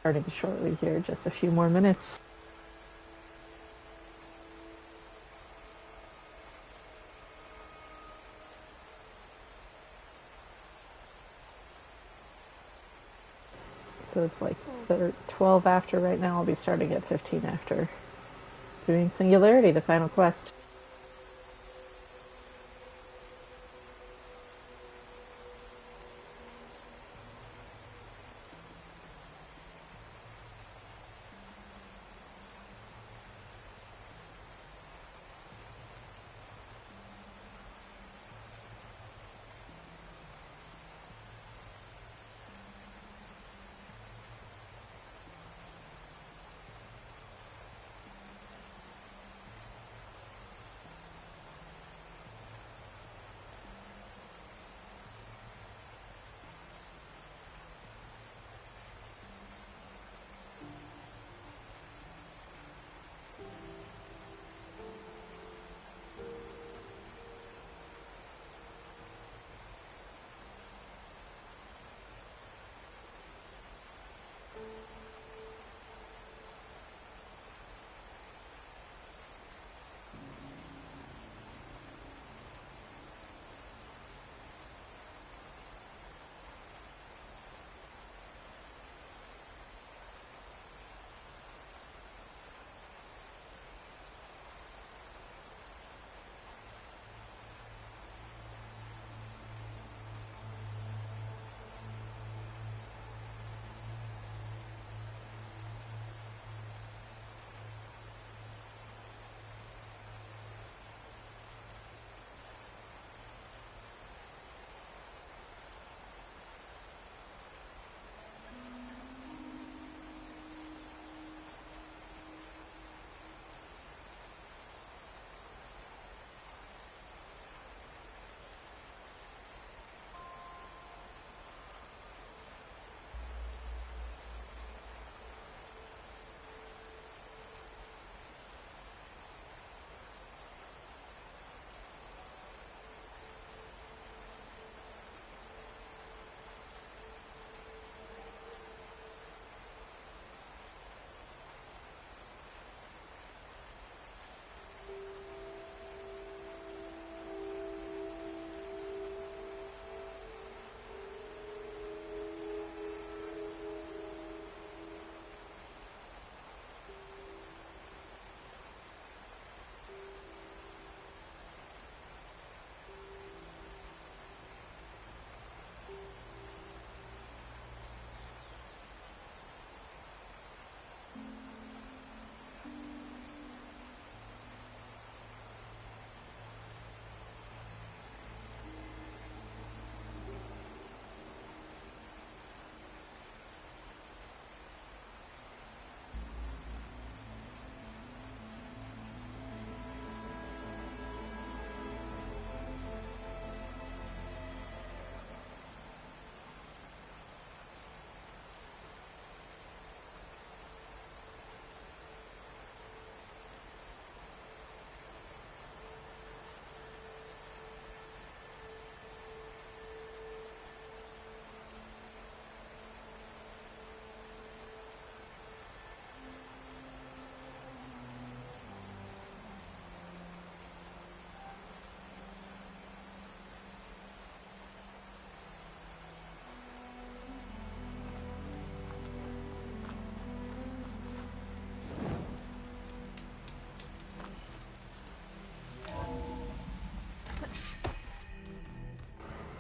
starting shortly here, just a few more minutes. So it's like 12 after right now. I'll be starting at 15 after. Doing Singularity, the final quest.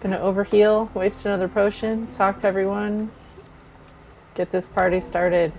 Gonna overheal, waste another potion, talk to everyone, get this party started.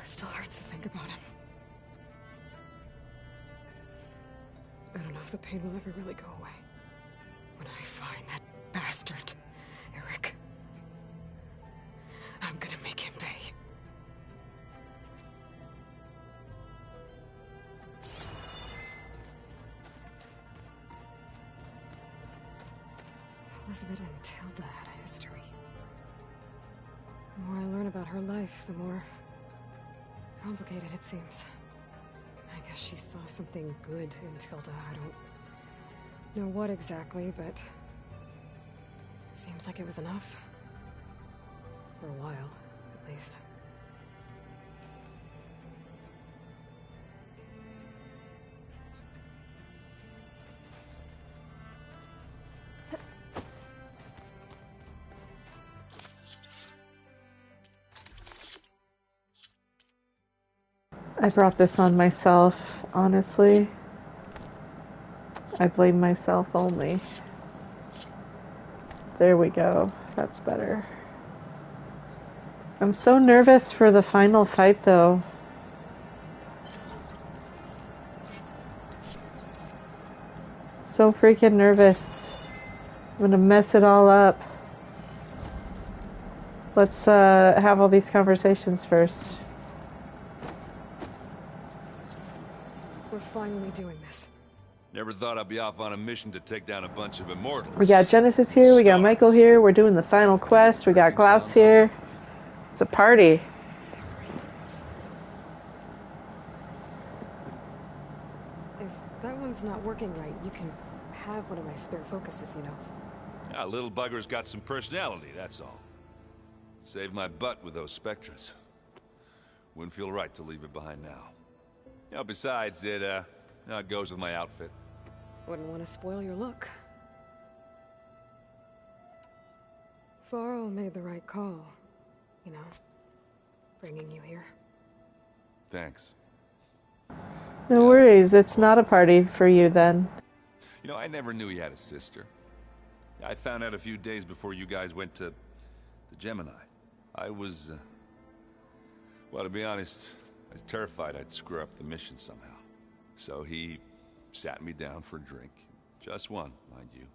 It still hurts to think about him. I don't know if the pain will ever really go away. When I find that bastard, Eric, I'm gonna make him pay. Elizabeth and Tilda had a history. The more I learn about her life, the more complicated it seems. I guess she saw something good in Tilda. I don't know what exactly, but it seems like it was enough. For a while, at least. I brought this on myself, honestly. I blame myself only. There we go. That's better. I'm so nervous for the final fight, though. So freaking nervous. I'm gonna mess it all up. Let's have all these conversations first. We're finally doing this. Never thought I'd be off on a mission to take down a bunch of immortals. We got Genesis here, we got Michael here, we're doing the final quest, we got Klaus here. It's a party. If that one's not working right, you can have one of my spare focuses, you know. Yeah, little bugger's got some personality, that's all. Saved my butt with those Spectras. Wouldn't feel right to leave it behind now. You know, besides, it goes with my outfit. Wouldn't want to spoil your look. Varl made the right call. You know, bringing you here. Thanks. No worries, it's not a party for you then. You know, I never knew he had a sister. I found out a few days before you guys went to Gemini. I was, well, to be honest, I was terrified I'd screw up the mission somehow. So he sat me down for a drink. Just one, mind you.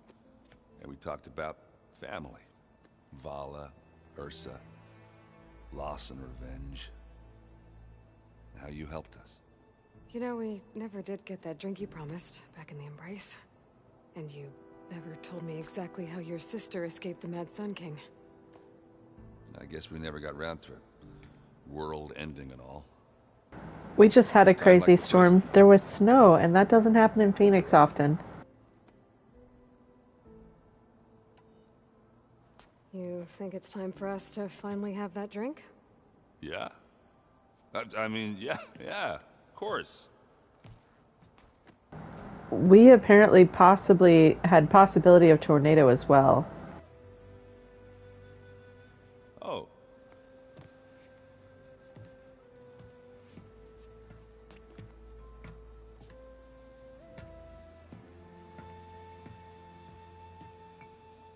And we talked about family. Vala, Ursa, loss and revenge. How you helped us. You know, we never did get that drink you promised back in the Embrace. And you never told me exactly how your sister escaped the Mad Sun King. I guess we never got round to it. World ending and all. We just had a crazy storm. There was snow, and that doesn't happen in Phoenix often. You think it's time for us to finally have that drink? Yeah. I mean, yeah, of course. We apparently had possibility of tornado as well. Oh.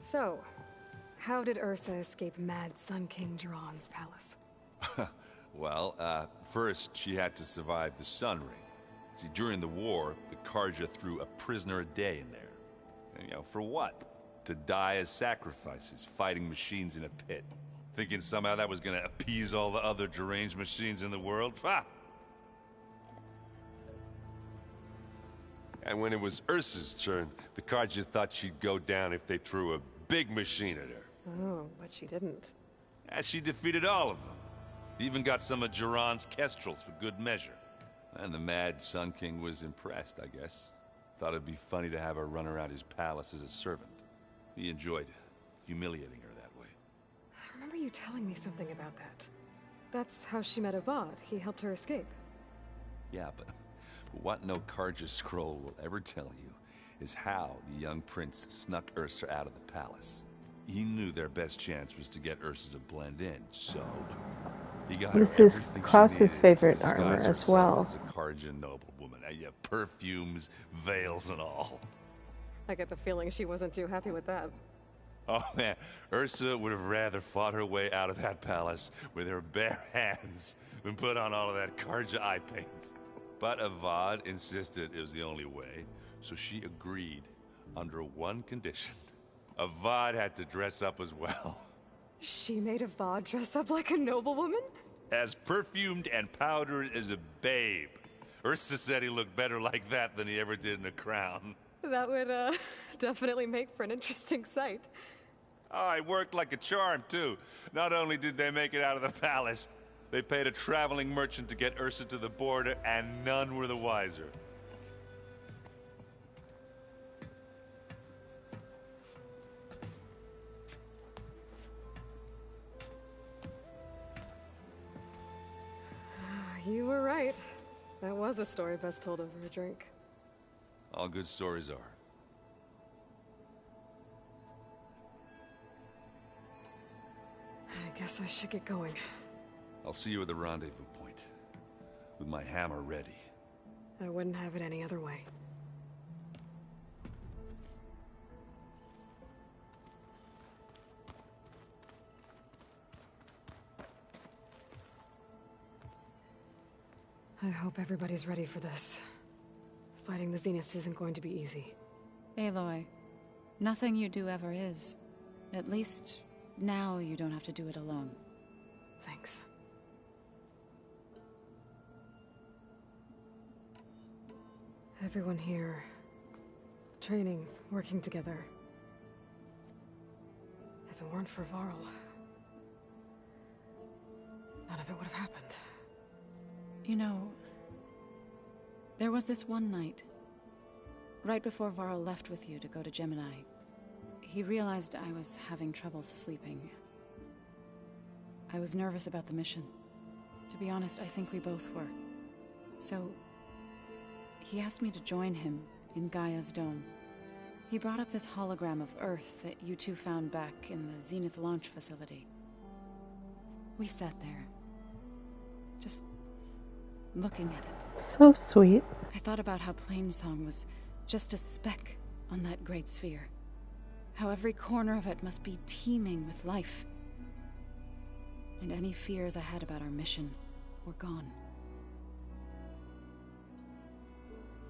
So, how did Ursa escape Mad Sun King Jiran's palace? Well, first she had to survive the Sun Ring. See, during the war, the Carja threw a prisoner a day in there. And, you know, for what? To die as sacrifices, fighting machines in a pit. Thinking somehow that was gonna appease all the other deranged machines in the world? Ha! And when it was Ursa's turn, the Carja thought she'd go down if they threw a big machine at her. Oh, but she didn't. And she defeated all of them. Even got some of Jiran's kestrels for good measure. And the Mad Sun King was impressed, I guess. Thought it'd be funny to have her run around his palace as a servant. He enjoyed humiliating her that way. I remember you telling me something about that. That's how she met Avad. He helped her escape. Yeah, but what no Carja scroll will ever tell you is how the young prince snuck Ursa out of the palace. He knew their best chance was to get Ursa to blend in, so he got her This is everything she Klaus's needed favorite to armor disguise as herself well. as a Carja noblewoman. Yeah, perfumes, veils, and all. I get the feeling she wasn't too happy with that. Oh man, Ursa would have rather fought her way out of that palace with her bare hands than put on all of that Carja eye paint. But Avad insisted it was the only way, so she agreed under one condition. Avad had to dress up as well. She made Avad dress up like a noblewoman? As perfumed and powdered as a babe. Ursa said he looked better like that than he ever did in a crown. That would, definitely make for an interesting sight. Oh, it worked like a charm, too. Not only did they make it out of the palace, they paid a traveling merchant to get Ursa to the border, and none were the wiser. You were right. That was a story best told over a drink. All good stories are. I guess I should get going. I'll see you at the rendezvous point, with my hammer ready. I wouldn't have it any other way. I hope everybody's ready for this. Fighting the Zeniths isn't going to be easy. Aloy, nothing you do ever is. At least, now you don't have to do it alone. Thanks. Everyone here, training, working together. If it weren't for Varl, none of it would have happened. You know, there was this one night, right before Varl left with you to go to Gemini. He realized I was having trouble sleeping. I was nervous about the mission. To be honest, I think we both were. So, he asked me to join him in Gaia's dome. He brought up this hologram of Earth that you two found back in the Zenith launch facility. We sat there, just looking at it. So sweet. I thought about how Plainsong was just a speck on that great sphere. How every corner of it must be teeming with life. And any fears I had about our mission were gone.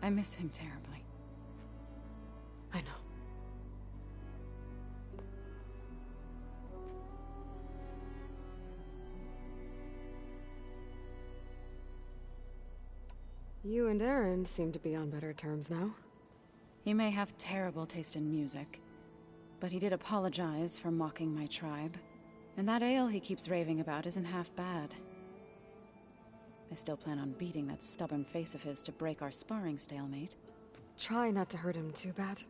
I miss him terribly. I know. You and Aaron seem to be on better terms now. He may have terrible taste in music, but he did apologize for mocking my tribe. And that ale he keeps raving about isn't half bad. I still plan on beating that stubborn face of his to break our sparring stalemate. Try not to hurt him too bad.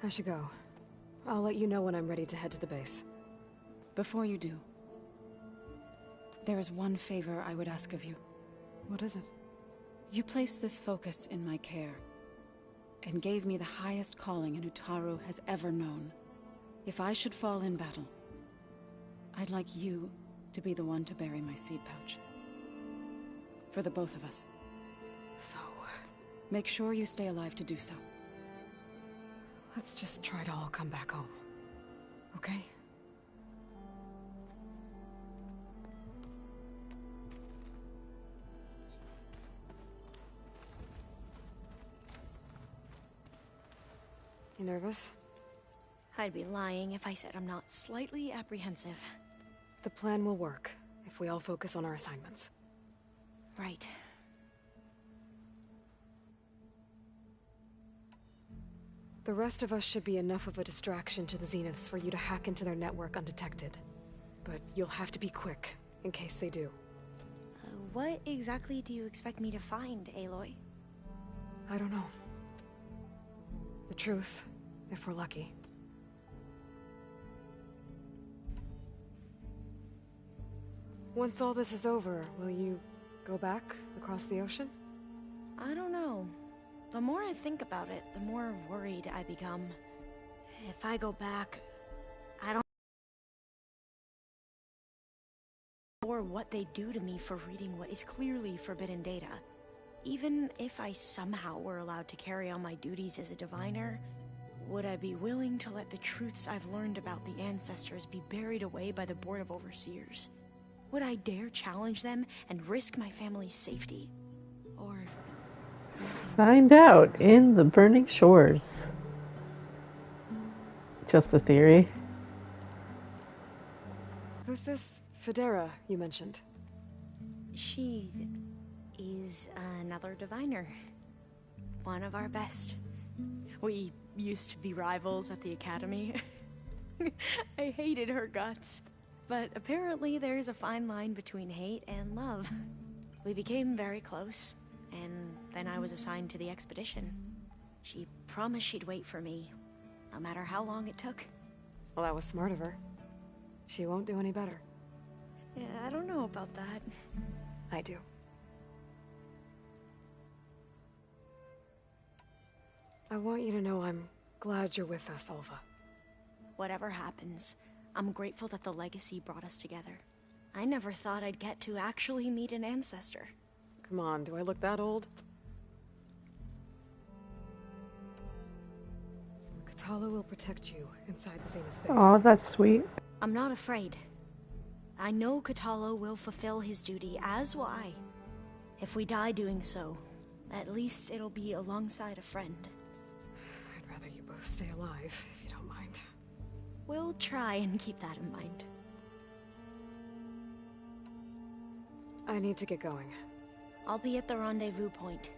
I should go. I'll let you know when I'm ready to head to the base. Before you do, there is one favor I would ask of you. What is it? You placed this focus in my care, and gave me the highest calling an Utaru has ever known. If I should fall in battle, I'd like you to be the one to bury my seed pouch. For the both of us. So, make sure you stay alive to do so. let's just try to all come back home. Okay? You nervous? I'd be lying if I said I'm not slightly apprehensive. The plan will work, if we all focus on our assignments. Right. The rest of us should be enough of a distraction to the Zeniths for you to hack into their network undetected. But you'll have to be quick, in case they do. What exactly do you expect me to find, Aloy? I don't know. The truth, if we're lucky. Once all this is over, will you go back across the ocean? I don't know. The more I think about it, the more worried I become. If I go back, I don't know what they do to me for reading what is clearly forbidden data. Even if I somehow were allowed to carry on my duties as a diviner, would I be willing to let the truths I've learned about the ancestors be buried away by the Board of Overseers? Would I dare challenge them and risk my family's safety? Or Find out in the Burning Shores. Just a theory. Who's this Federa you mentioned? She another diviner. One of our best. We used to be rivals at the academy. I hated her guts. But apparently there's a fine line between hate and love. We became very close, and then I was assigned to the expedition. She promised she'd wait for me, no matter how long it took. Well, that was smart of her. She won't do any better. Yeah, I don't know about that. I do. I want you to know I'm glad you're with us, Alva. Whatever happens, I'm grateful that the legacy brought us together. I never thought I'd get to actually meet an ancestor. Come on, do I look that old? Katala will protect you inside the Zenith base. Oh, that's sweet. I'm not afraid. I know Katala will fulfill his duty, as will I. If we die doing so, at least it'll be alongside a friend. I'd rather you both stay alive, if you don't mind. We'll try and keep that in mind. I need to get going. I'll be at the rendezvous point.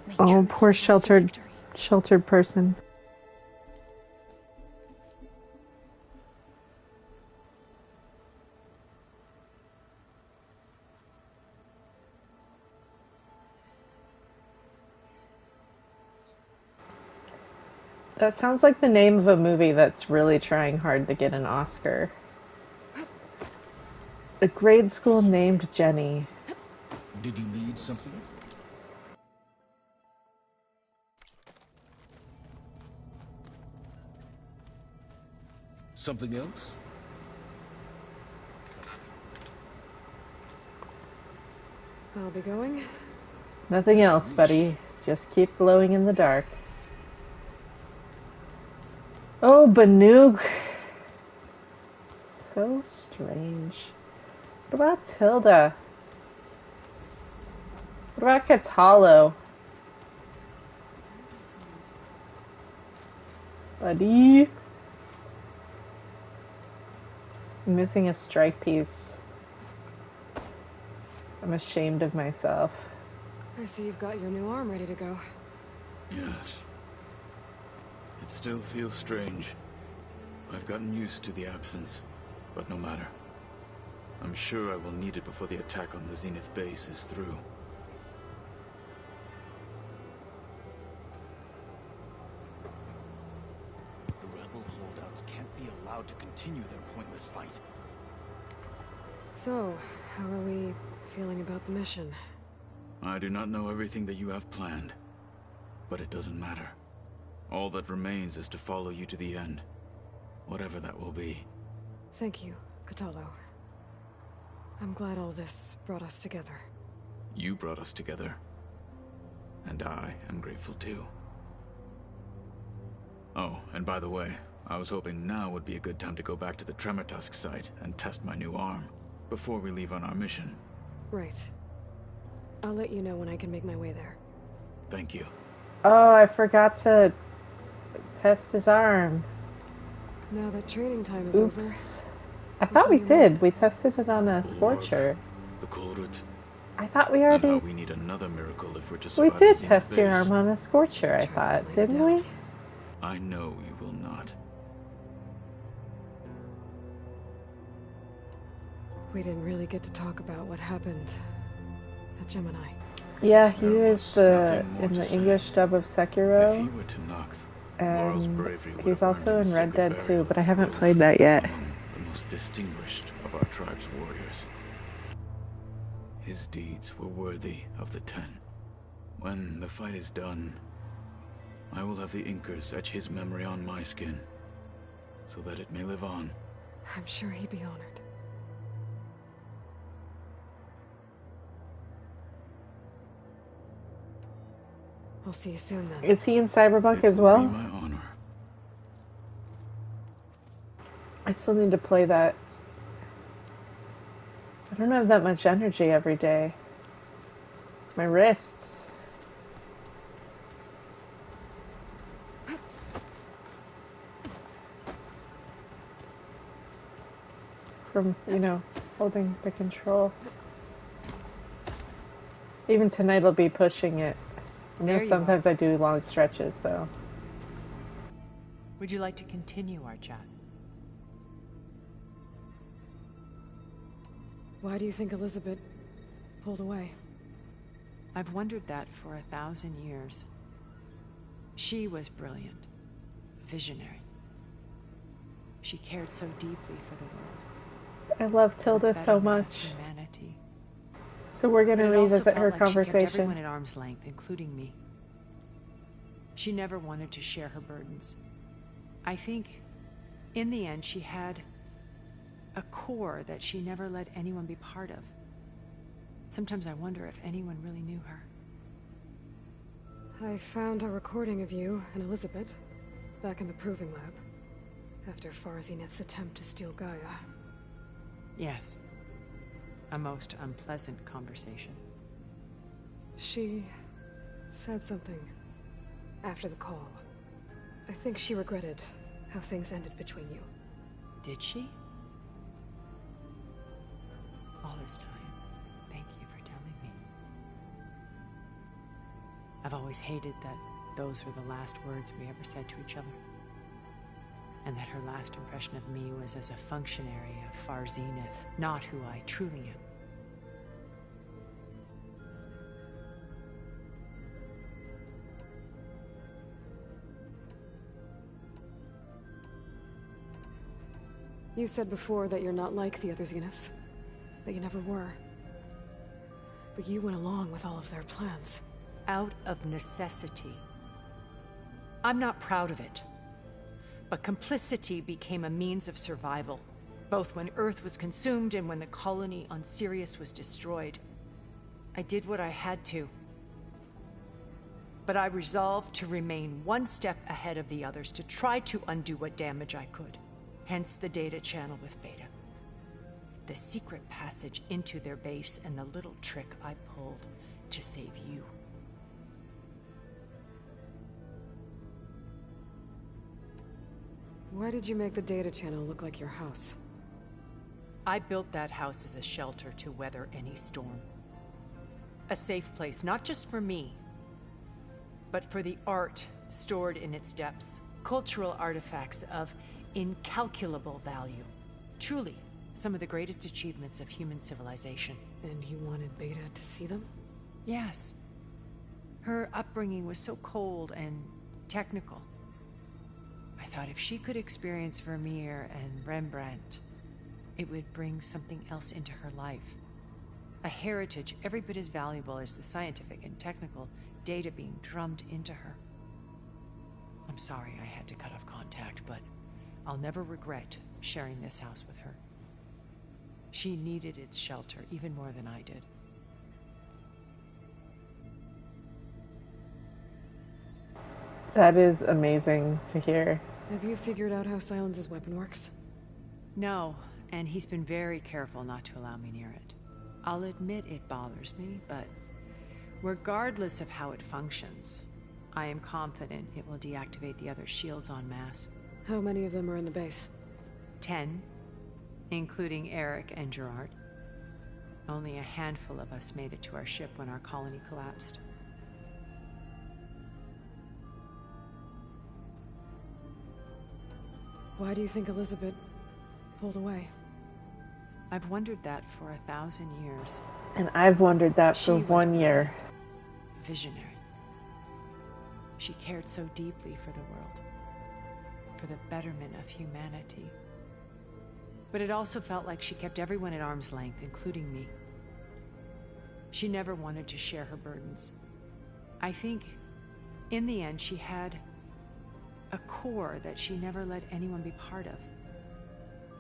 May Oh, truth poor lead us to sheltered victory. person. That sounds like the name of a movie that's really trying hard to get an Oscar. A grade school named Jenny. Did you need something? Something else? I'll be going. Nothing else, buddy. Just keep glowing in the dark. Oh, Banoog. So strange. What about Tilda? What about Katalo? Buddy? I'm missing a strike piece. I'm ashamed of myself. I see you've got your new arm ready to go. Yes. It still feels strange. I've gotten used to the absence, but no matter. I'm sure I will need it before the attack on the Zenith base is through. The rebel holdouts can't be allowed to continue their pointless fight. So, how are we feeling about the mission? I do not know everything that you have planned, but it doesn't matter. All that remains is to follow you to the end, whatever that will be. Thank you, Katalo. I'm glad all this brought us together. You brought us together, and I am grateful too. Oh, and by the way, I was hoping now would be a good time to go back to the Tremortusk site and test my new arm, before we leave on our mission. Right. I'll let you know when I can make my way there. Thank you. Oh, I forgot to test his arm. Now that training time is Oops. over... I thought we What's on your did. mind? We tested it on a The Scorcher. the Kulrut, I thought we and how already... we need another miracle if we're to We survive did the Zenith test your base. arm on a Scorcher, I Tried to thought. lay it Didn't down. we? I know you will not. We didn't really get to talk about what happened at Gemini. Yeah, he There was was the nothing more in to the say. English dub of If Sekiro, he were to knock, Laurel's and bravery would he's have earned also him in Red sacred Dead burial 2, but I haven't grove played that yet. among the most distinguished of our tribe's warriors. His deeds were worthy of the Ten. When the fight is done, I will have the Inkers etch his memory on my skin, so that it may live on. I'm sure he'd be honored. I'll see you soon then. Is he in Cyberpunk It as will well? be my honor. I still need to play that. I don't have that much energy every day. My wrists. From, you know, holding the control. Even tonight I'll be pushing it. I know There you sometimes are. I do long stretches, so. Would you like to continue our chat? Why do you think Elizabeth pulled away? I've wondered that for 1,000 years. She was brilliant, visionary. She cared so deeply for the world. I love the Tilda so betterment much. of humanity. So we're going But to it also revisit felt her like she kept everyone conversation. at arm's length, including me. She never wanted to share her burdens. I think, in the end, she had a core that she never let anyone be part of. Sometimes I wonder if anyone really knew her. I found a recording of you and Elizabeth back in the proving lab after Farzineth's attempt to steal Gaia. Yes. A most unpleasant conversation. She said something after the call. I think she regretted how things ended between you. Did she? All this time, thank you for telling me. I've always hated that those were the last words we ever said to each other. And that her last impression of me was as a functionary of Far Zenith, not who I truly am. You said before that you're not like the other Zeniths. That you never were. But you went along with all of their plans. Out of necessity. I'm not proud of it. But complicity became a means of survival, both when Earth was consumed and when the colony on Sirius was destroyed. I did what I had to. But I resolved to remain one step ahead of the others, to try to undo what damage I could. Hence the data channel with Beta. The secret passage into their base and the little trick I pulled to save you. Why did you make the data channel look like your house? I built that house as a shelter to weather any storm. A safe place, not just for me, but for the art stored in its depths. Cultural artifacts of incalculable value. Truly, some of the greatest achievements of human civilization. And you wanted Beta to see them? Yes. Her upbringing was so cold and technical. I thought if she could experience Vermeer and Rembrandt, it would bring something else into her life. A heritage every bit as valuable as the scientific and technical data being drummed into her. I'm sorry I had to cut off contact, but I'll never regret sharing this house with her. She needed its shelter even more than I did. That is amazing to hear. Have you figured out how Silence's weapon works? No, and he's been very careful not to allow me near it. I'll admit it bothers me, but regardless of how it functions, I am confident it will deactivate the other shields en masse. How many of them are in the base? 10, including Eric and Gerard. Only a handful of us made it to our ship when our colony collapsed. Why do you think Elizabeth pulled away? I've wondered that for 1,000 years. And I've wondered that She for was 1 year. brilliant, visionary. She cared so deeply for the world, for the betterment of humanity. But it also felt like she kept everyone at arm's length, including me. She never wanted to share her burdens. I think, in the end, she had a core that she never let anyone be part of.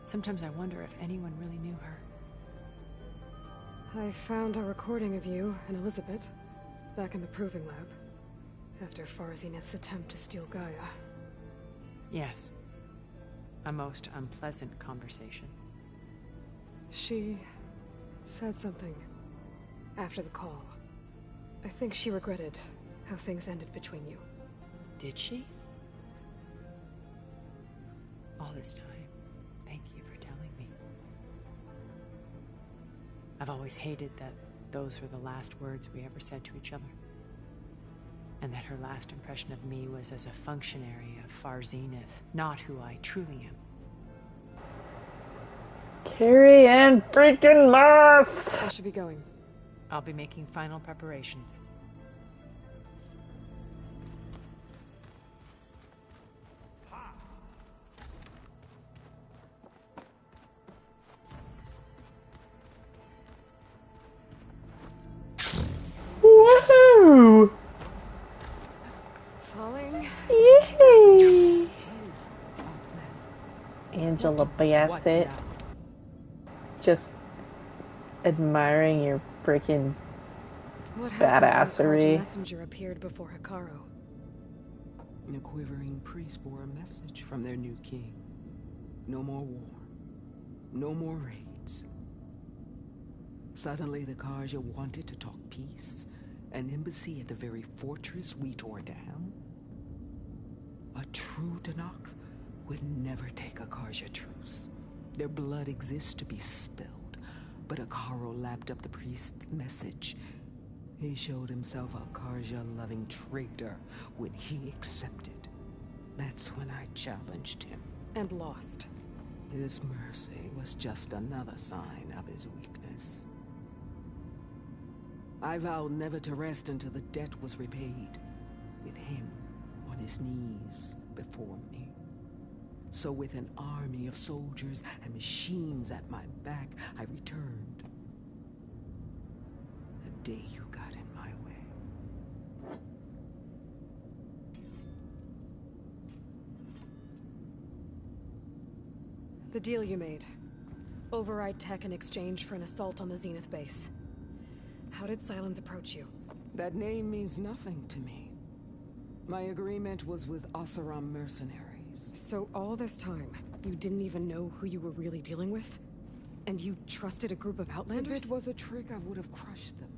Sometimes I wonder if anyone really knew her. I found a recording of you and Elizabeth back in the proving lab after Farzineth's attempt to steal Gaia. Yes. A most unpleasant conversation. She said something after the call. I think she regretted how things ended between you. Did she? All this time, thank you for telling me. I've always hated that those were the last words we ever said to each other. And that her last impression of me was as a functionary of Far Zenith, not who I truly am. Carrie and freaking Moss! I should be going. I'll be making final preparations. Woohoo! Falling. Yay! Angela Bassett. Just admiring your freaking What happened when badassery. the messenger appeared before Hikaru? The quivering priest bore a message from their new king. No more war. No more raids. Suddenly, the Karja wanted to talk peace. An embassy at the very fortress we tore down. A true Tenakth would never take a Karja truce. Their blood exists to be spilled. But Hikaru lapped up the priest's message. He showed himself a Karja-loving traitor when he accepted. That's when I challenged him. And lost. His mercy was just another sign of his weakness. I vowed never to rest until the debt was repaid, with him on his knees before me. So with an army of soldiers and machines at my back, I returned. The day you got in my way. The deal you made. Override tech in exchange for an assault on the Zenith base. How did Sylens approach you? That name means nothing to me. My agreement was with Oseram mercenaries. So all this time, you didn't even know who you were really dealing with? And you trusted a group of Outlanders? If it was a trick, I would have crushed them.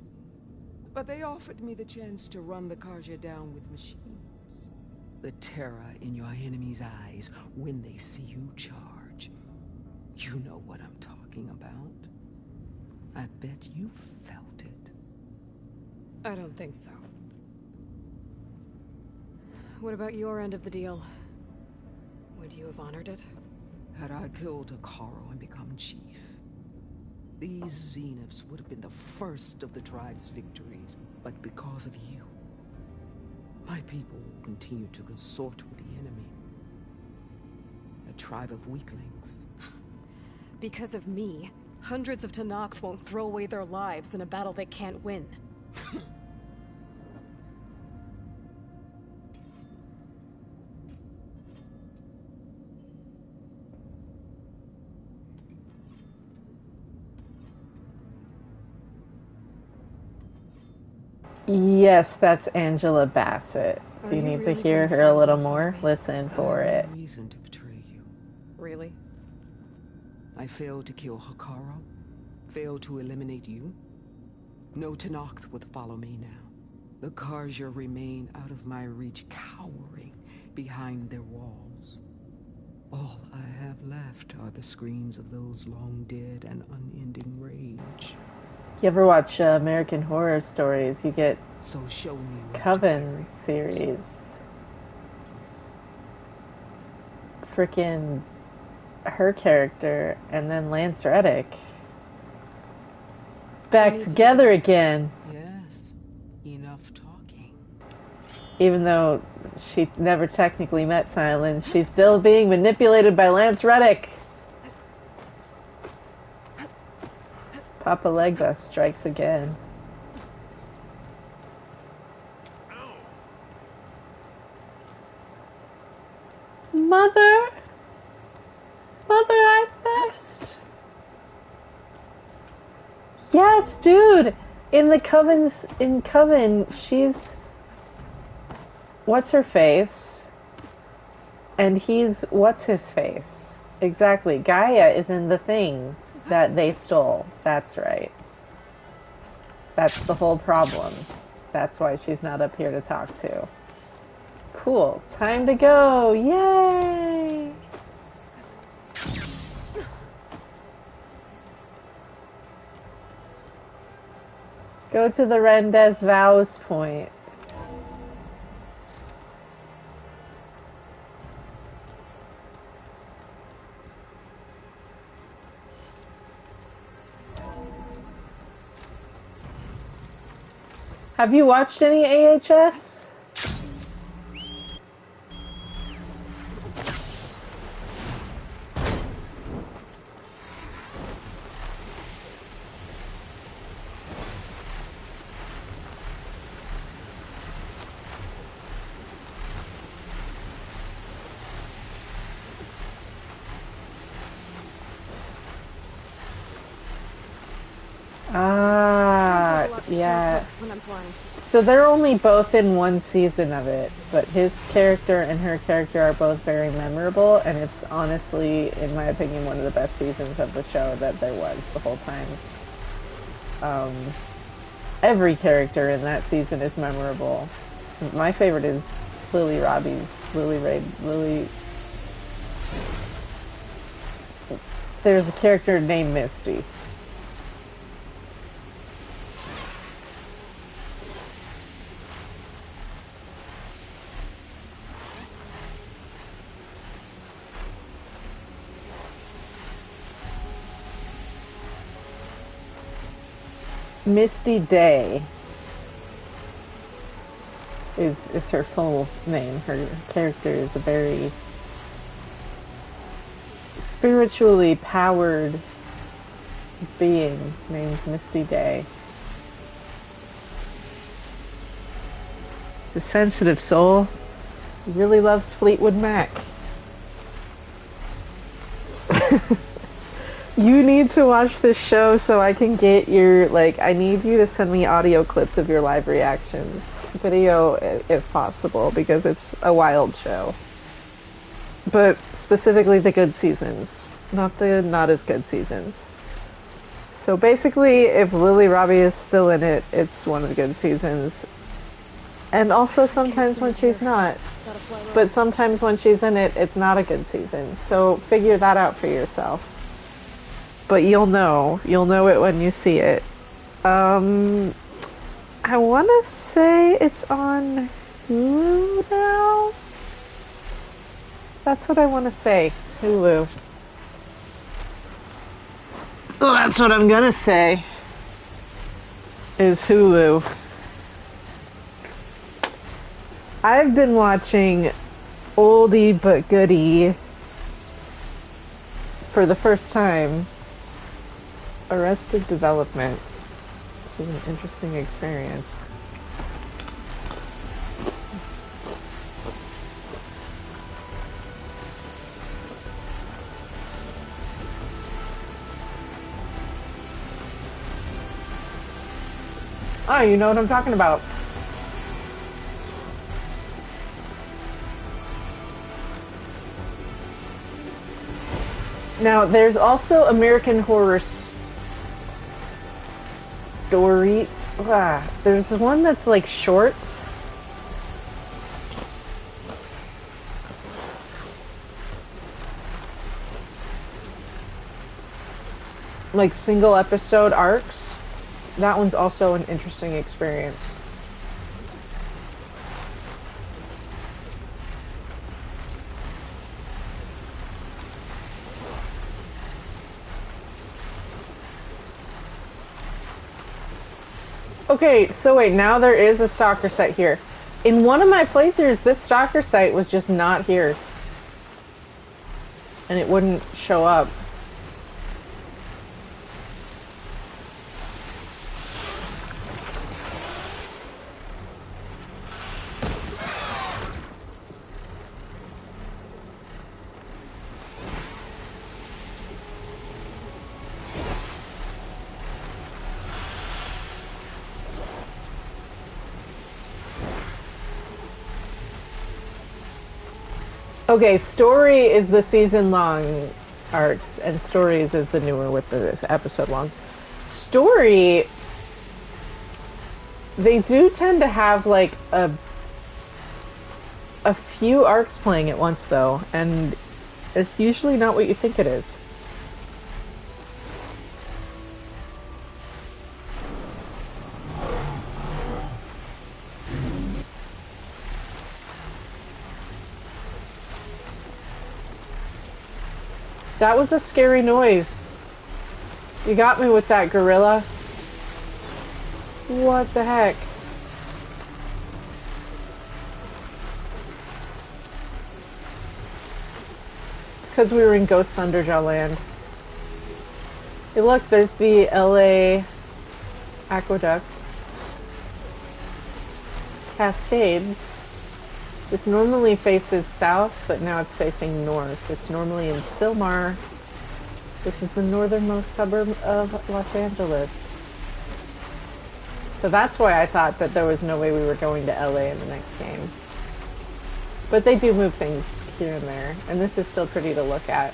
But they offered me the chance to run the Karja down with machines. The terror in your enemy's eyes when they see you charge. You know what I'm talking about. I bet you felt it. I don't think so. What about your end of the deal? Would you have honored it? Had I killed Hikaru and become chief, these Zeniths would have been the first of the tribe's victories. But because of you, my people will continue to consort with the enemy. A tribe of weaklings. Because of me, hundreds of Tenakth won't throw away their lives in a battle they can't win. Yes, that's Angela Bassett. Are Do you you need to really hear gonna her a find little this on more? me? Listen for I it. have no reason to betray you. Really? I failed to kill Hikaru, failed to eliminate you. No Tenakth would follow me now. The Karja remain out of my reach, cowering behind their walls. All I have left are the screams of those long dead and unending rage. You ever watch American Horror Stories? You get So show me what to Coven tolerate. series. Frickin' her character and then Lance Reddick. Back need to together again. Yes, enough talking. Even though she never technically met Silence, she's still being manipulated by Lance Reddick. Papa Legba strikes again. Mother? Mother, I thirst. Yes, dude. In Coven, she's what's her face? And he's what's his face? Exactly. Gaia is in the thing that they stole. That's right. That's the whole problem. That's why she's not up here to talk to. Cool. Time to go. Yay! Go to the Rendez Vows point. Have you watched any AHS? Ah, yeah. When I'm flying. So they're only both in one season of it, but his character and her character are both very memorable, and it's honestly, in my opinion, one of the best seasons of the show that there was the whole time. Every character in that season is memorable. My favorite is Lily Robbie's, Lily. There's a character named Misty. Misty Day is her full name. Her character is a very spiritually powered being named Misty Day. The sensitive soul really loves Fleetwood Mac. You need to watch this show so I can get your, I need you to send me audio clips of your live reactions. Video, if possible, because it's a wild show. But specifically the good seasons, not the not as good seasons. So basically, if Lily Robbie is still in it, it's one of the good seasons. And also sometimes when she's not. But sometimes when she's in it, it's not a good season. So figure that out for yourself. But you'll know it when you see it. I want to say it's on Hulu now? That's what I want to say, Hulu. So that's what I'm gonna say, is Hulu. I've been watching oldie but goodie for the first time. Arrested Development, which is an interesting experience. Oh, you know what I'm talking about. Now, there's also American Horror Story. There's one that's like shorts. Like single episode arcs. That one's also an interesting experience. Okay, so wait, now there is a stalker site here. In one of my playthroughs, this stalker site was just not here. And it wouldn't show up. Okay, Story is the season-long arcs, and Stories is the newer with the episode-long. Story, they do tend to have, like, a few arcs playing at once, though, and it's usually not what you think it is. That was a scary noise. You got me with that, gorilla. What the heck? Because we were in Ghost Thunderjaw Land. Hey look, there's the LA aqueduct. Cascades. This normally faces south, but now it's facing north. It's normally in Silmar, which is the northernmost suburb of Los Angeles. So that's why I thought that there was no way we were going to LA in the next game. But they do move things here and there, and this is still pretty to look at.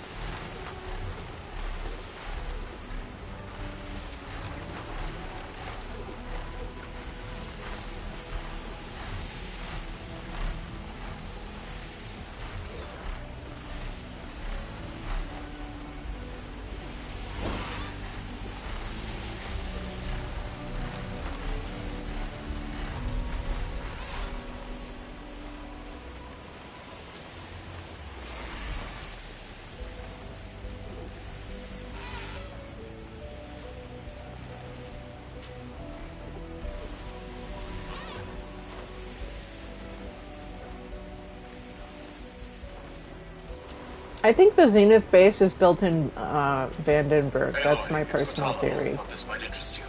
I think the Zenith base is built in Vandenberg. That's my personal theory. This might interest you.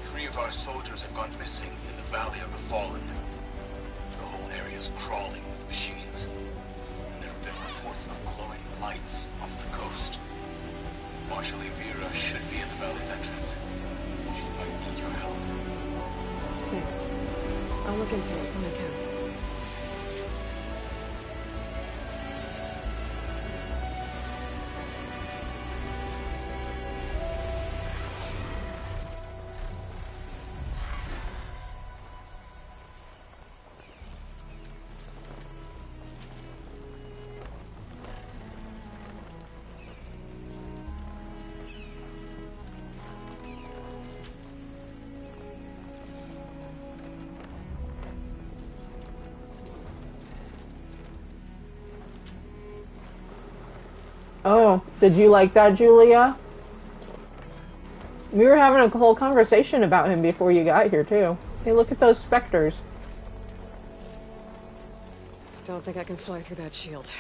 3 of our soldiers have gone missing in the Valley of the Fallen. The whole area is crawling with machines. And there have been reports of glowing lights off the coast. Marshal Uriah should be at the valley's entrance. She might need your help. Thanks. I'll look into it when I can. Oh, did you like that, Julia? We were having a whole conversation about him before you got here, too. Hey, look at those specters. Don't think I can fly through that shield.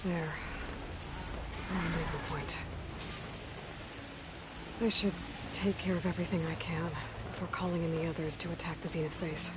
There. Rendezvous point. I should take care of everything I can before calling in the others to attack the Zenith base.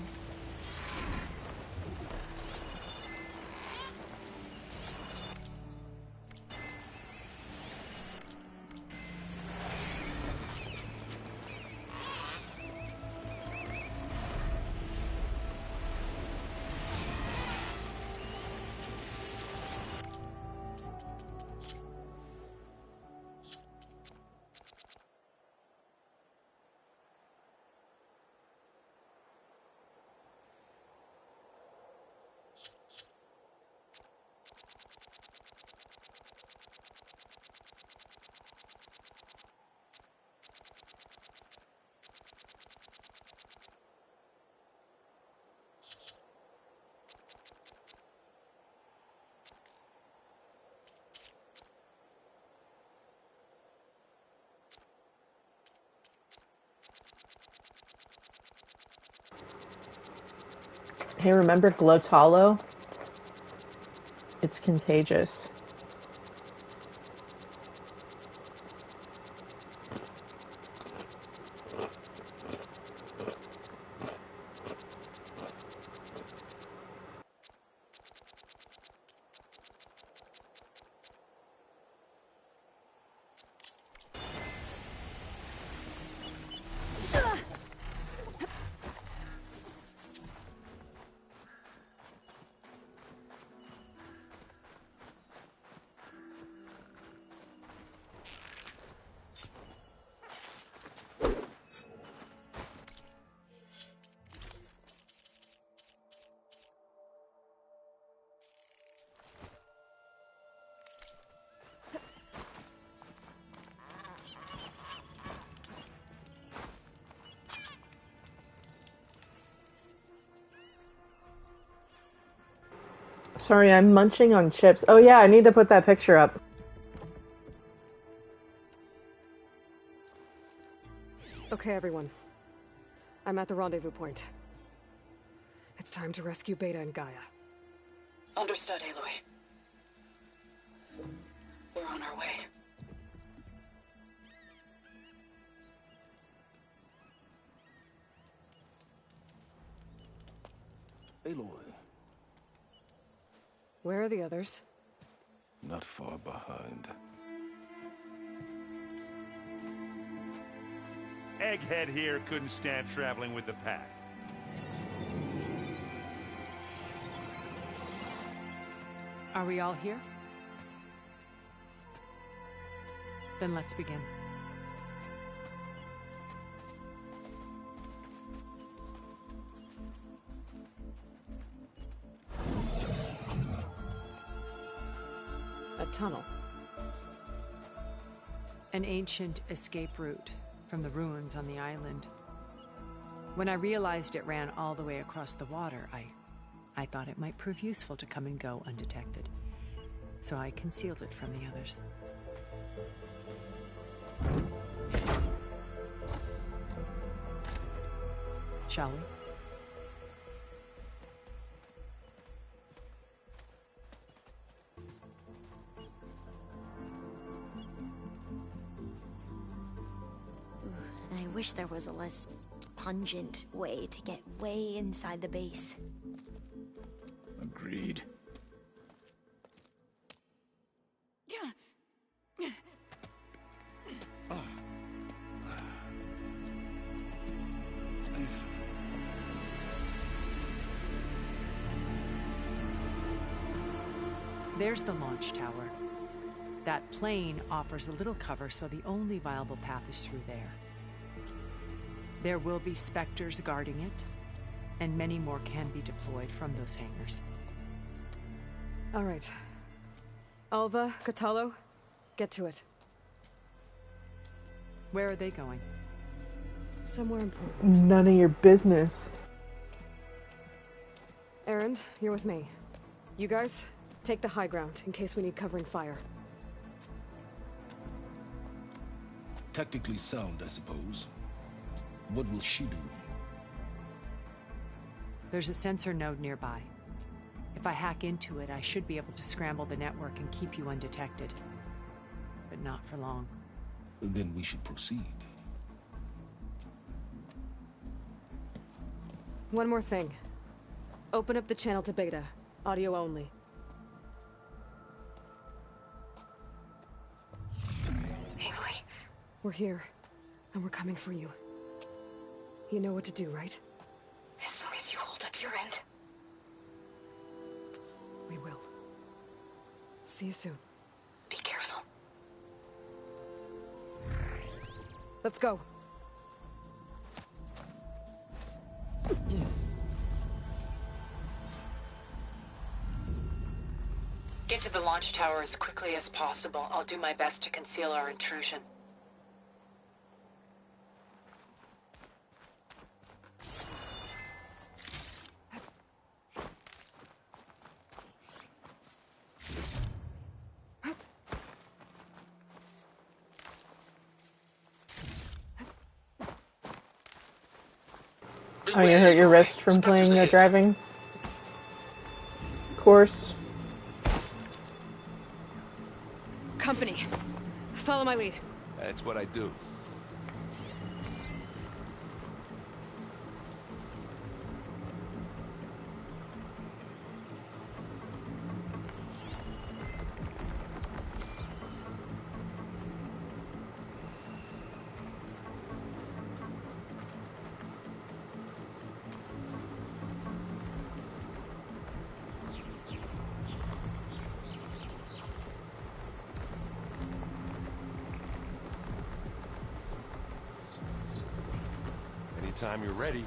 Hey, remember Glotalo? It's contagious. Sorry, I'm munching on chips. Oh yeah, I need to put that picture up. Okay, everyone. I'm at the rendezvous point. It's time to rescue Beta and Gaia. Understood, Aloy. We're on our way. Aloy. Where are the others? Not far behind. Egghead here couldn't stand traveling with the pack. Are we all here? Then let's begin. A tunnel. An ancient escape route from the ruins on the island. When I realized it ran all the way across the water, I thought it might prove useful to come and go undetected. So I concealed it from the others. Shall we? I wish there was a less pungent way to get way inside the base. Agreed. There's the launch tower. That plane offers a little cover, so the only viable path is through there. There will be Spectres guarding it, and many more can be deployed from those hangars. All right. Alva, Catalo, get to it. Where are they going? Somewhere important. None of your business. Erend, you're with me. You guys, take the high ground in case we need covering fire. Tactically sound, I suppose. What will she do? There's a sensor node nearby. If I hack into it, I should be able to scramble the network and keep you undetected. But not for long. Then we should proceed. One more thing. Open up the channel to Beta. Audio only. Aloy. We're here, and we're coming for you. You know what to do, right? As long as you hold up your end. We will. See you soon. Be careful. Let's go. Get to the launch tower as quickly as possible. I'll do my best to conceal our intrusion. Oh, you hurt your wrist from playing the driving course? Company. Follow my lead. That's what I do. Anytime you're ready.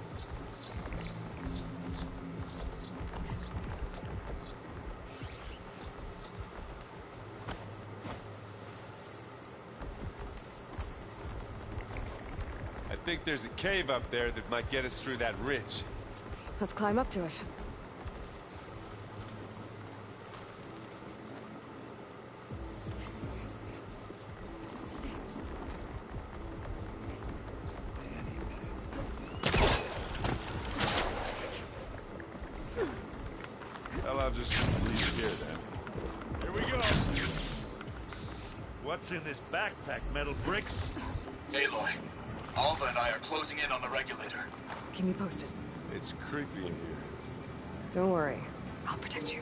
I think there's a cave up there that might get us through that ridge. Let's climb up to it. What's in this backpack? Metal bricks? Aloy, Alva and I are closing in on the regulator. Keep me posted. It's creepy in here. Don't worry. I'll protect you.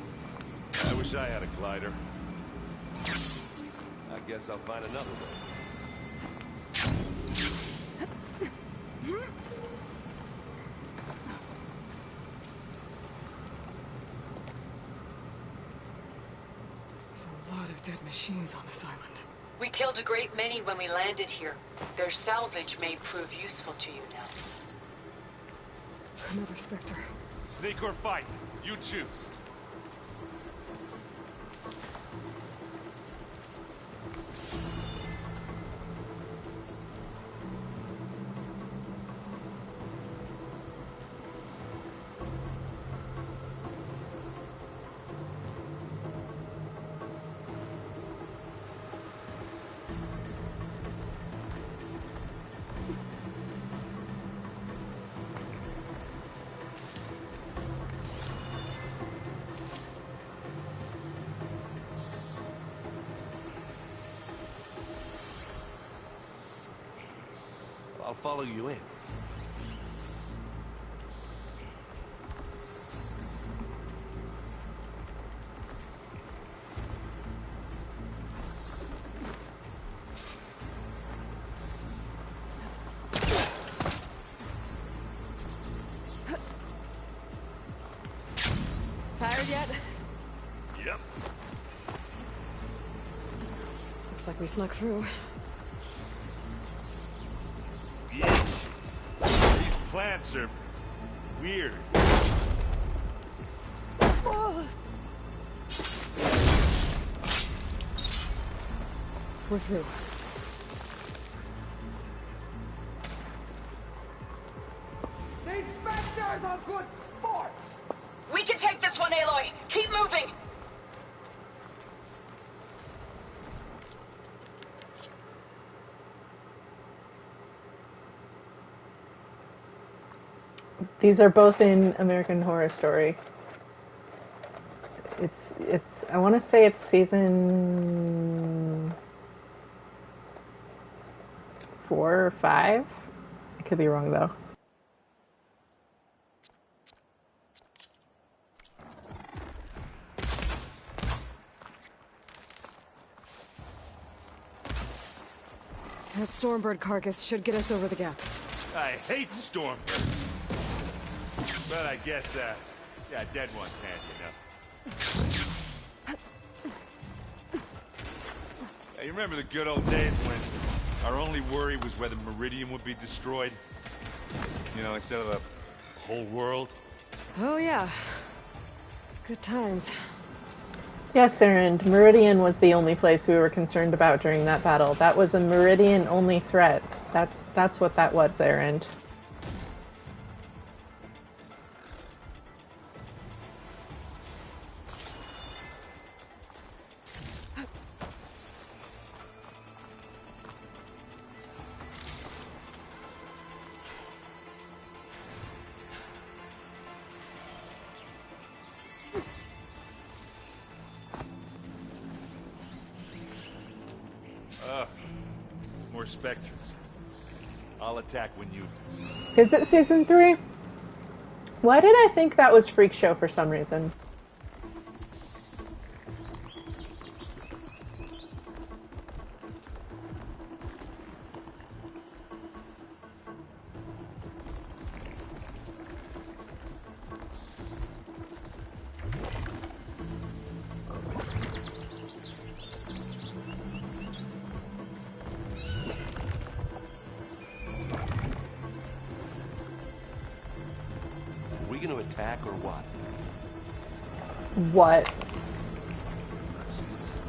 I wish I had a glider. I guess I'll find another way. There's a lot of dead machines on this island. We killed a great many when we landed here. Their salvage may prove useful to you now. Another Spectre. Sneak or fight? You choose. I'll follow you in. Tired yet? Yep. Looks like we snuck through. Yeah. These plants are weird. We're through. These Spectres are good sport! We can take this one, Aloy! Keep moving! These are both in American Horror Story. It's I want to say it's season 4 or 5. I could be wrong though. That Stormbird carcass should get us over the gap. I hate stormbirds. But I guess, yeah, dead ones handy enough. Hey, you remember the good old days when our only worry was whether Meridian would be destroyed? You know, instead of the whole world? Oh yeah. Good times. Yes, and Meridian was the only place we were concerned about during that battle. That was a Meridian-only threat. That's what that was, Erend. More specters. I'll attack when you do. Is it season 3? Why did I think that was Freak Show for some reason? Gonna attack or what? What? Let's see this.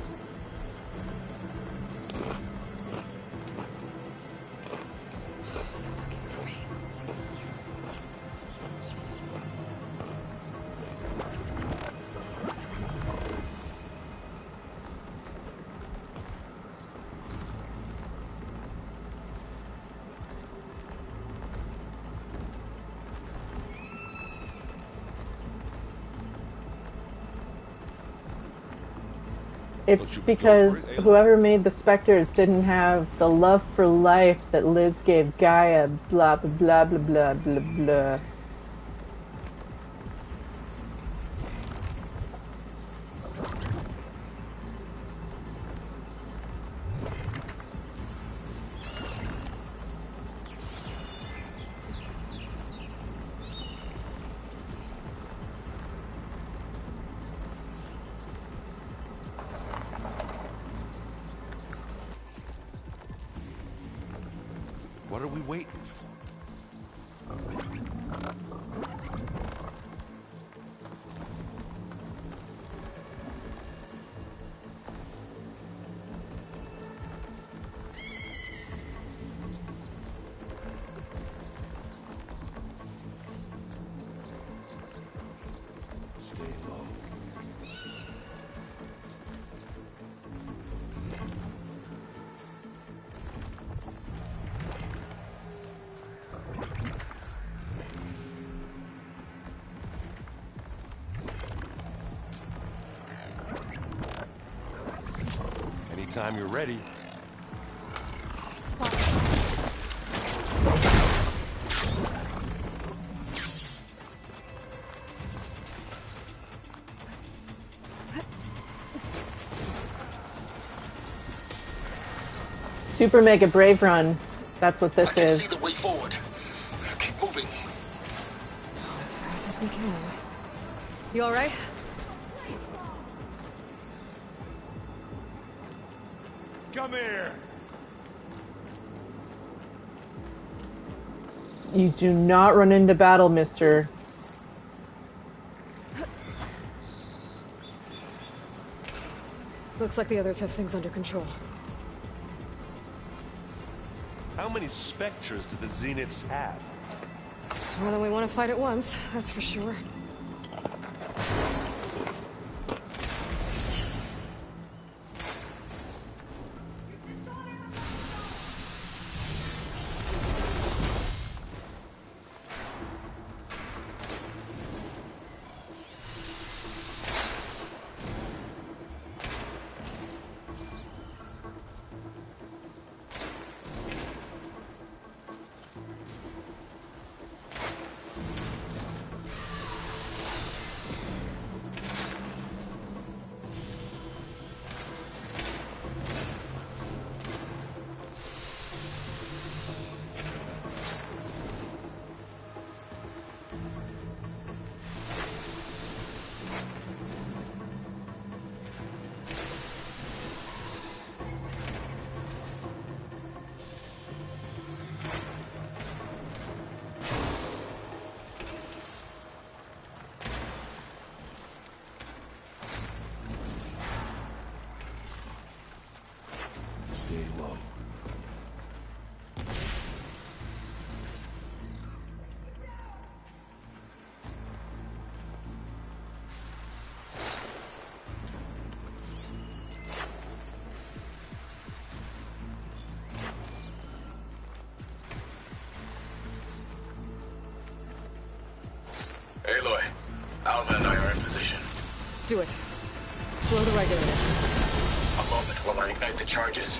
It's because whoever made the specters didn't have the love for life that Liz gave Gaia, blah, blah, blah, blah, blah, blah, blah. What are we waiting for? Stay low. Anytime you're ready. Super Mega Brave Run. That's what this I can is. see the way forward. Keep moving. As fast as we can. You alright? Come here. You do not run into battle, mister. Looks like the others have things under control. How many specters do the Zeniths have? More than we want to fight at once, that's for sure. Stay low. Aloy, Alva and I are in position. Do it. Blow the regulator. A moment while I ignite the charges.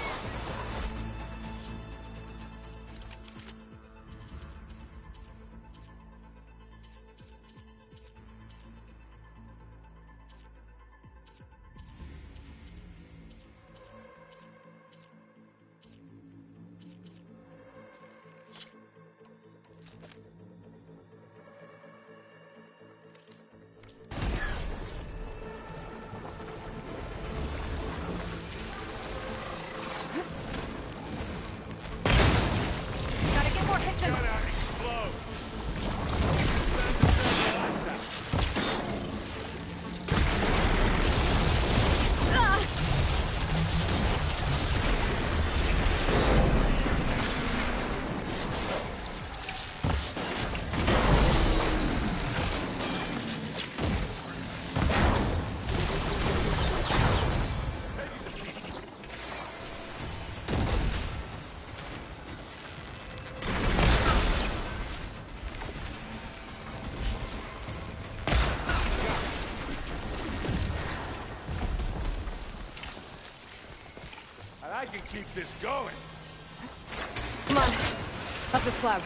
keep this going. Come on. Up the slab.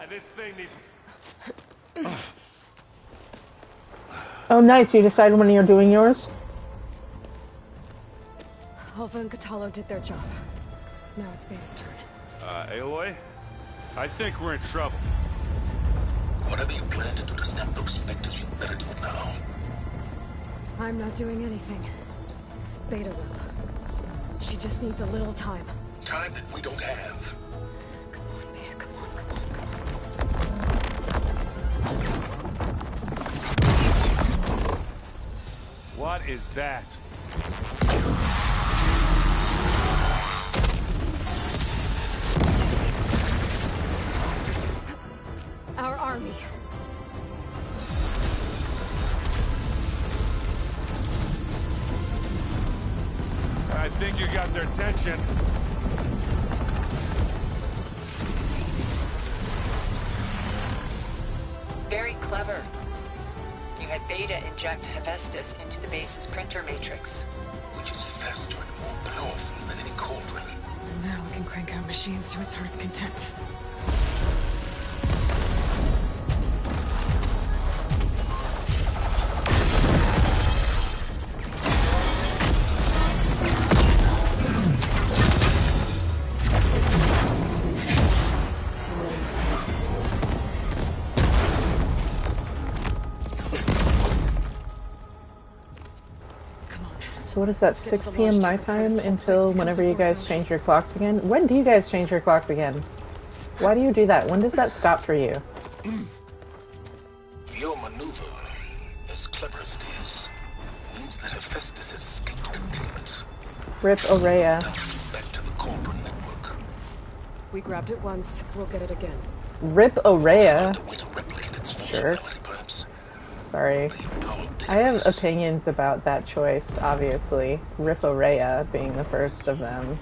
This thing needs... Oh, nice. You decided when you're doing yours? Alva and Catalo did their job. Now it's Beta's turn. Aloy? I think we're in trouble. Whatever you plan to do to stop those specters, you better do it now. I'm not doing anything. Beta will. She just needs a little time. Time that we don't have. Come on, Beta, come on, come on. What is that? Our army. I think you got their attention. Very clever. You had Beta inject Hephaestus into the base's printer matrix. Which is faster and more powerful than any cauldron. And now we can crank out machines to its heart's content. So what is that, 6 p.m. my time until whenever you guys change your clocks again? When do you guys change your clocks again? Why do you do that? When does that stop for you? Your maneuver, as clever as it is, means that Hephaestus has escaped containment. Rip Uriah. Back to the cauldron network. We grabbed it once, we'll get it again. Rip Uriah? Find a way to replicate its Sure. functionality, perhaps. Sorry. I have opinions about that choice, obviously. Rip Uriah being the first of them.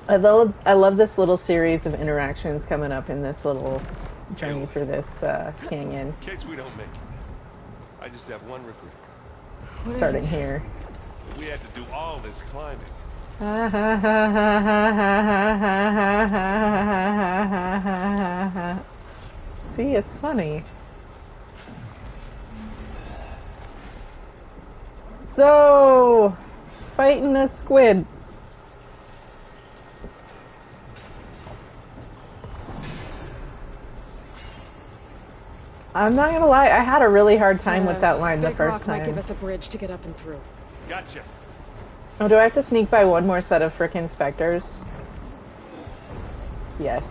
I love this little series of interactions coming up in this little journey through this canyon. In case we don't make it, I just have one regret. What Starting is it? here. We had to do all this climbing. See, it's funny. So, fighting a squid. I'm not gonna lie, I had a really hard time with that line the Big first Rock might give time. us a bridge to get up and through. Gotcha. Oh, do I have to sneak by one more set of frickin' specters? Yes.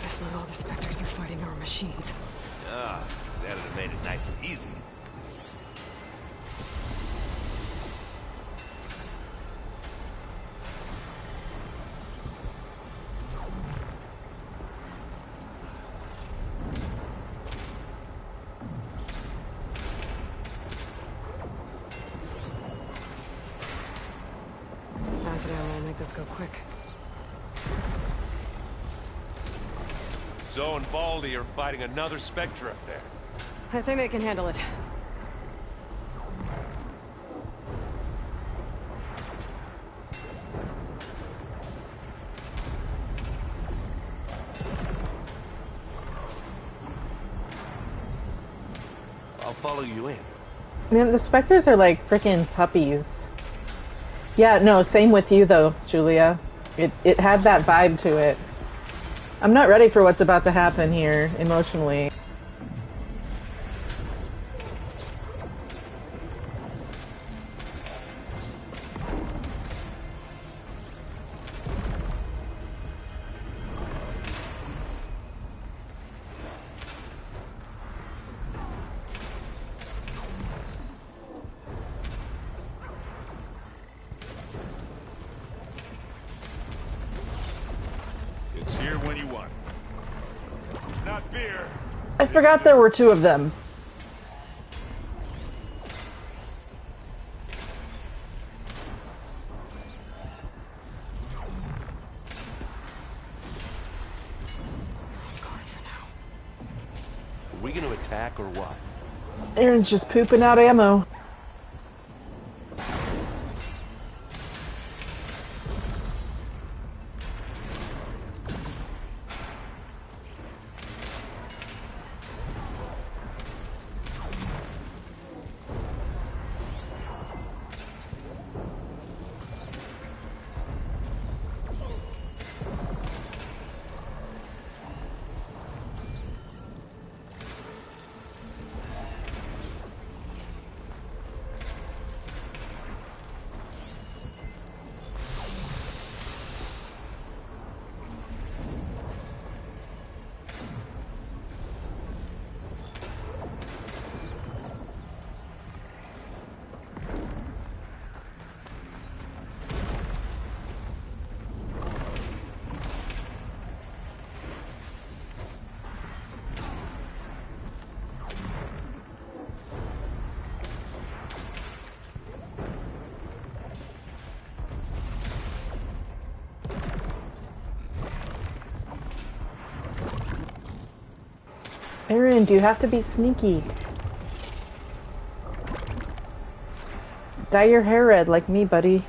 Guess not all the specters are fighting our machines. Ah, that'd have made it nice and easy. Acid ammo will make this go quick. Zoe and Baldy are fighting another Spectre up there. I think they can handle it. I'll follow you in. Man, the specters are like frickin' puppies. Yeah, no, same with you though, Julia. It had that vibe to it. I'm not ready for what's about to happen here, emotionally. my beer. I forgot there were two of them. Are we gonna attack or what? Aaron's just pooping out ammo. Aaron, do you have to be sneaky? Dye your hair red like me, buddy.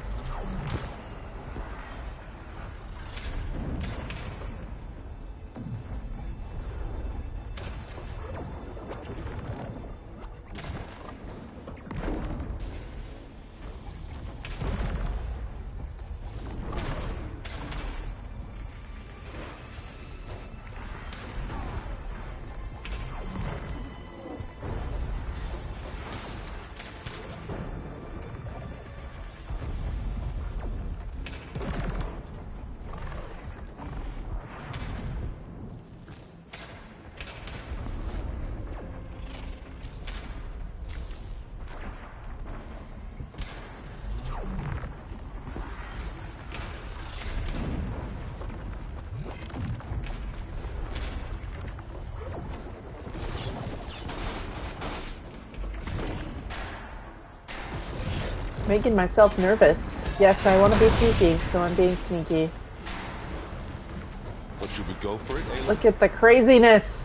Making myself nervous. Yes, I want to be sneaky, so I'm being sneaky. What, should we go for it, Ayla? Look at the craziness!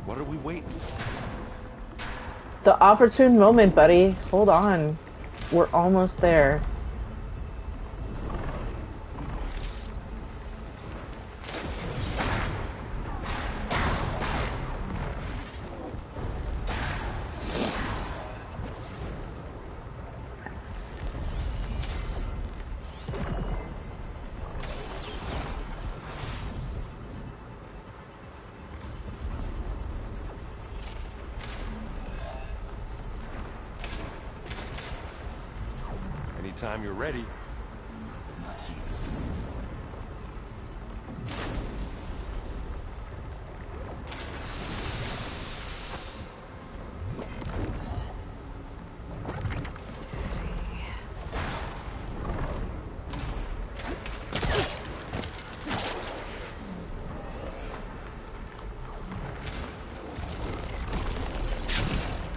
What are we waiting for? The opportune moment, buddy. Hold on. We're almost there. Anytime you're ready. Let's see this.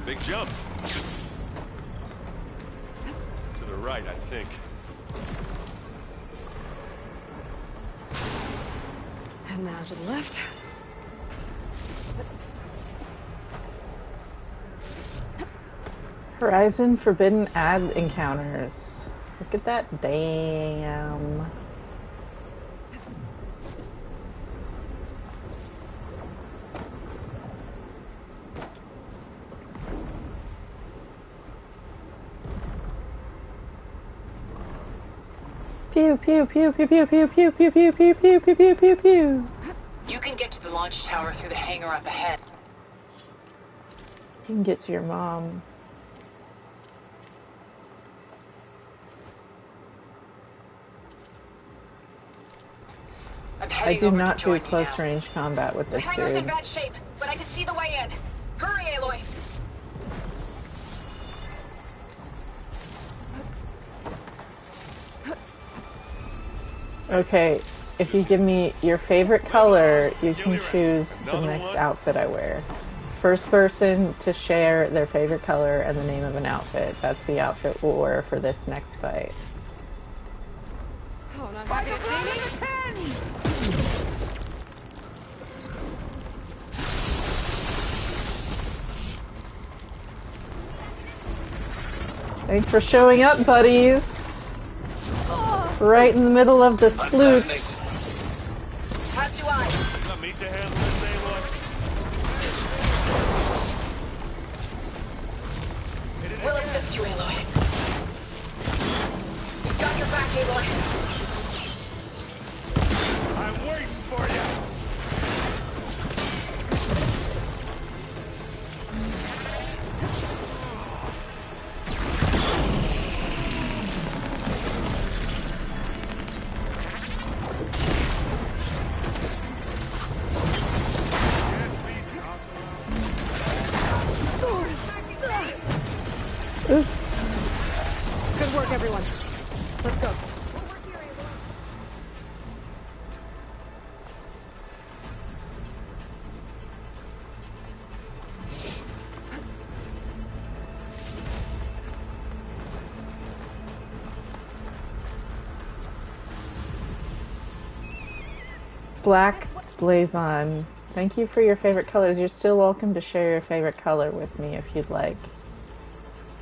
Big jump. To the right, I think. And now to the left. Horizon Forbidden Ad Encounters. Look at that. Damn. Pew pew pew pew pew pew pew pew pew pew pew pew pew pew pew. You can get to the launch tower through the hangar up ahead. You can get to your mom. I do not do close range combat with this Hangar's in dude. bad shape, but I can see the way in. Hurry, Aloy! Okay, if you give me your favorite color, you can choose the next outfit I wear. First person to share their favorite color and the name of an outfit. That's the outfit we'll wear for this next fight. Oh, not happy to see me? Thanks for showing up, buddies! Right in the middle of the sploots. As do I. Let me to handle this, Aloy. We'll assist you, Aloy. We've got your back, Aloy. I'm waiting for you. Oops. Good work, everyone. Let's go. Black Blazon. Thank you for your favorite colors. You're still welcome to share your favorite color with me if you'd like.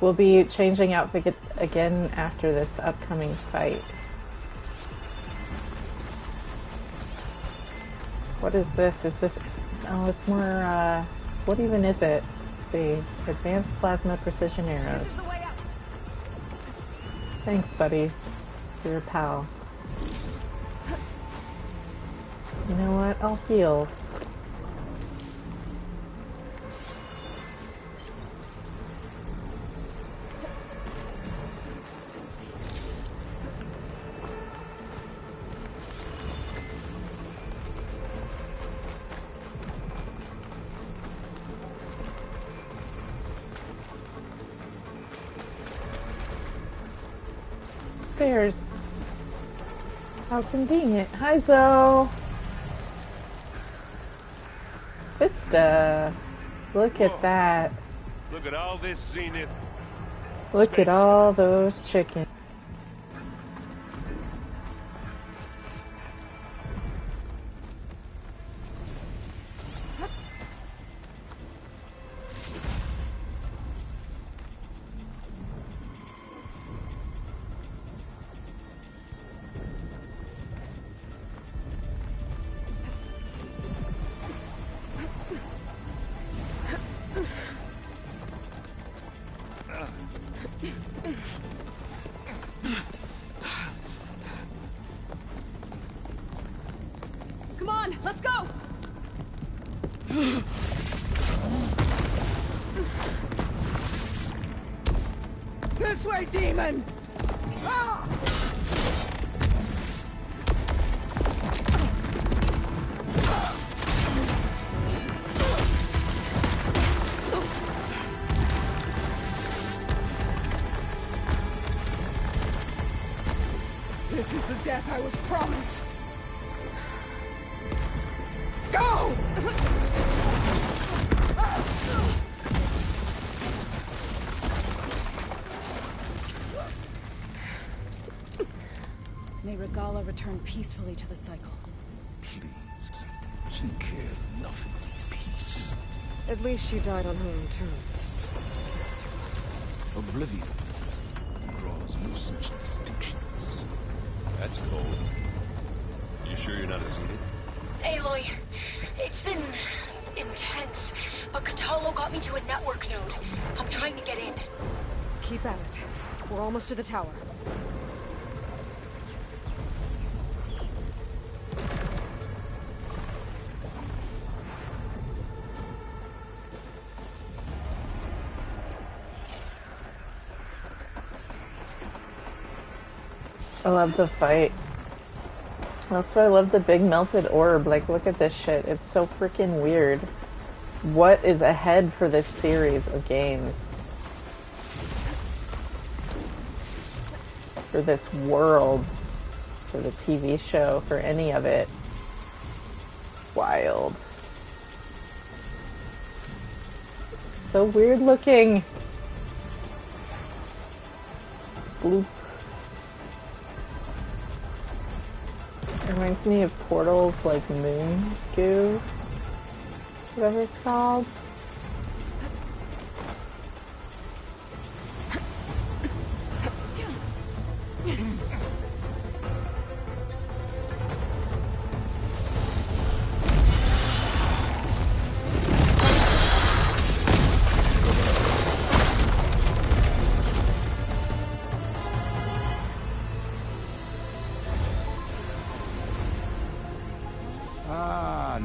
We'll be changing outfit again after this upcoming fight. What is this? Is this... Oh, it's more, what even is it? Let's see. Advanced Plasma Precision Arrows. Thanks, buddy. You're a pal. You know what? I'll heal. Stairs. How convenient. Hi, Zoe. Vista. Look at that. Look at all this zenith. Look at all those chickens. Come on, let's go! This way, demon! Ah! This is the death I was promised. Go! May Regala return peacefully to the cycle. Please. She cared nothing for peace. At least she died on her own terms. Oblivion draws no such distinctions. That's cold. You sure you're not a zenith? Aloy, it's been intense, but Catalo got me to a network node. I'm trying to get in. Keep at it. We're almost to the tower. I love the fight. Also, I love the big melted orb. Like, look at this shit. It's so freaking weird. What is ahead for this series of games? For this world? For the TV show? For any of it? Wild. So weird looking. Bloop. Reminds me of Portal's, like, moon goo. Whatever it's called.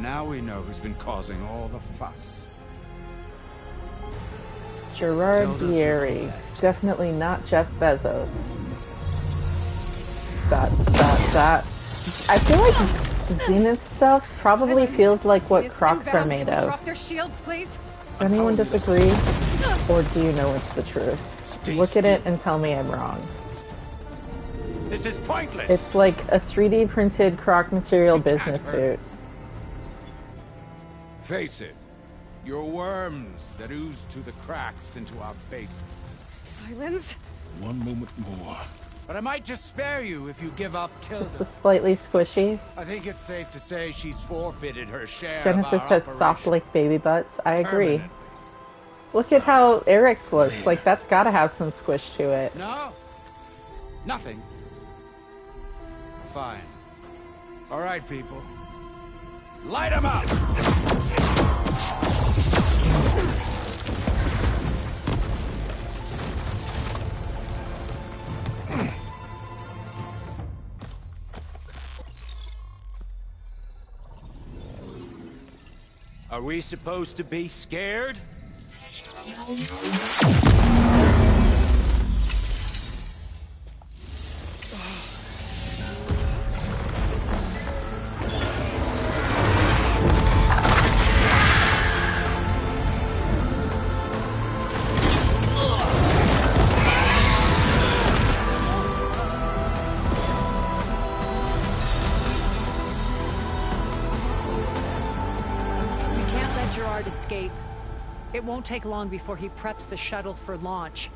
Now we know who's been causing all the fuss. Gerard Dieri. Definitely not Jeff Bezos. I feel like Zenith stuff probably feels like what Crocs are made of. Drop their shields, please. Does anyone disagree? Or do you know it's the truth? Look at it and tell me I'm wrong. This is pointless. It's like a 3D printed Croc material business suit. Face it, you're worms that ooze through the cracks into our basement. Silence. One moment more. But I might just spare you if you give up Tilda. Just a slightly squishy. I think it's safe to say she's forfeited her share Genesis of our has operation. soft like baby butts. I agree. Permanent. Look at how Eric's looks. Like, that's gotta have some squish to it. No, nothing. Fine. All right, people. Light 'em up! Are we supposed to be scared? Escape. It won't take long before he preps the shuttle for launch.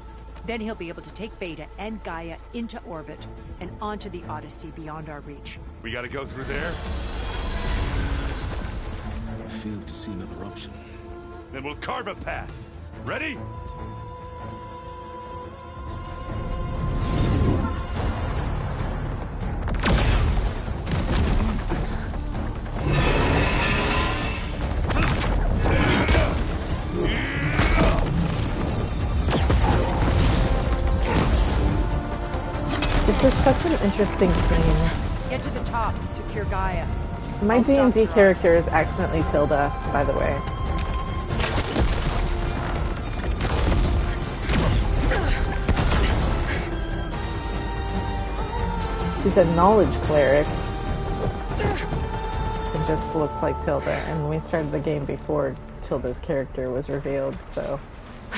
Then he'll be able to take Beta and Gaia into orbit and onto the Odyssey beyond our reach. We gotta go through there? I failed to see another option. Then we'll carve a path. Ready? This is such an interesting scene. Get to the top and secure Gaia. My D&D character is accidentally Tilda, by the way. She's a knowledge cleric. It just looks like Tilda, and we started the game before Tilda's character was revealed, so...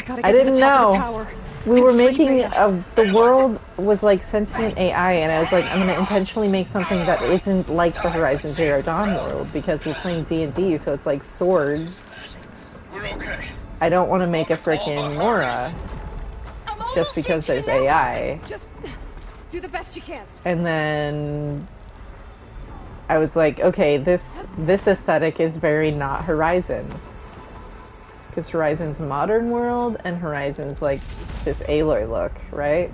I didn't know. We were making the world was like sentient AI, and I was like, I'm gonna intentionally make something that isn't like the Horizon Zero Dawn world because we're playing D&D, so it's like swords. We're okay. I don't want to make a freaking Mora just because there's AI. Just do the best you can. And then I was like, okay, this aesthetic is very not Horizon. Because Horizon's modern world, and Horizon's like this Aloy look, right?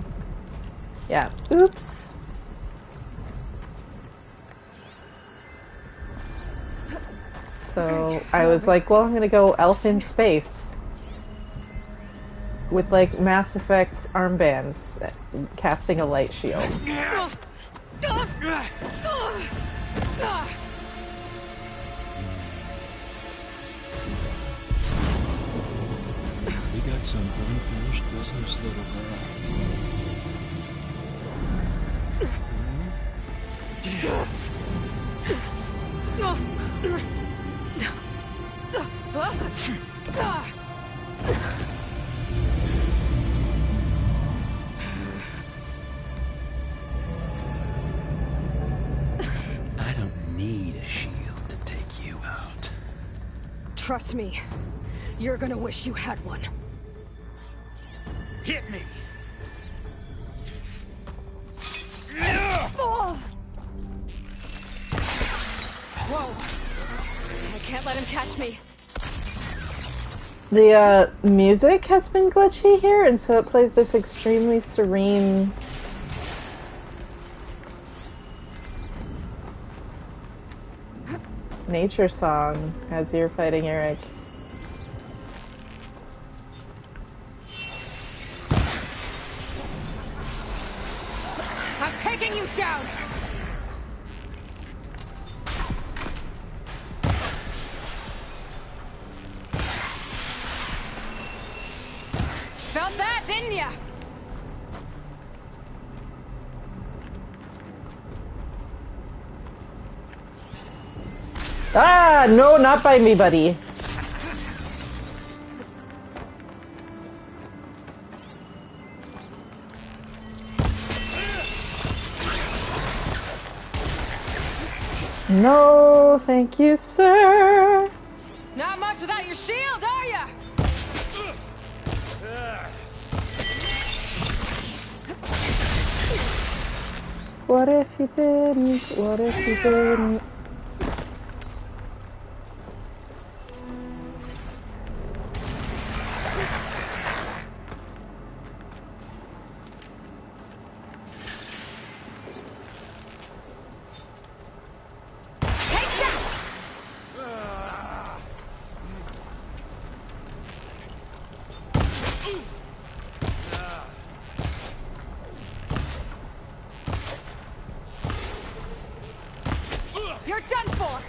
Yeah. Oops. So I was like, well, I'm gonna go elf in space. With like Mass Effect armbands, casting a light shield. We got some unfinished business, little girl. I don't need a shield to take you out. Trust me, you're gonna wish you had one. Hit me! Whoa! I can't let him catch me. The music has been glitchy here, and so it plays this extremely serene nature song as you're fighting Eric. I'm taking you down! Felt that, didn't ya? Ah, no, not by me, buddy. No, thank you, sir. Not much without your shield, are ya? What if you didn't? What if you didn't? You're done for!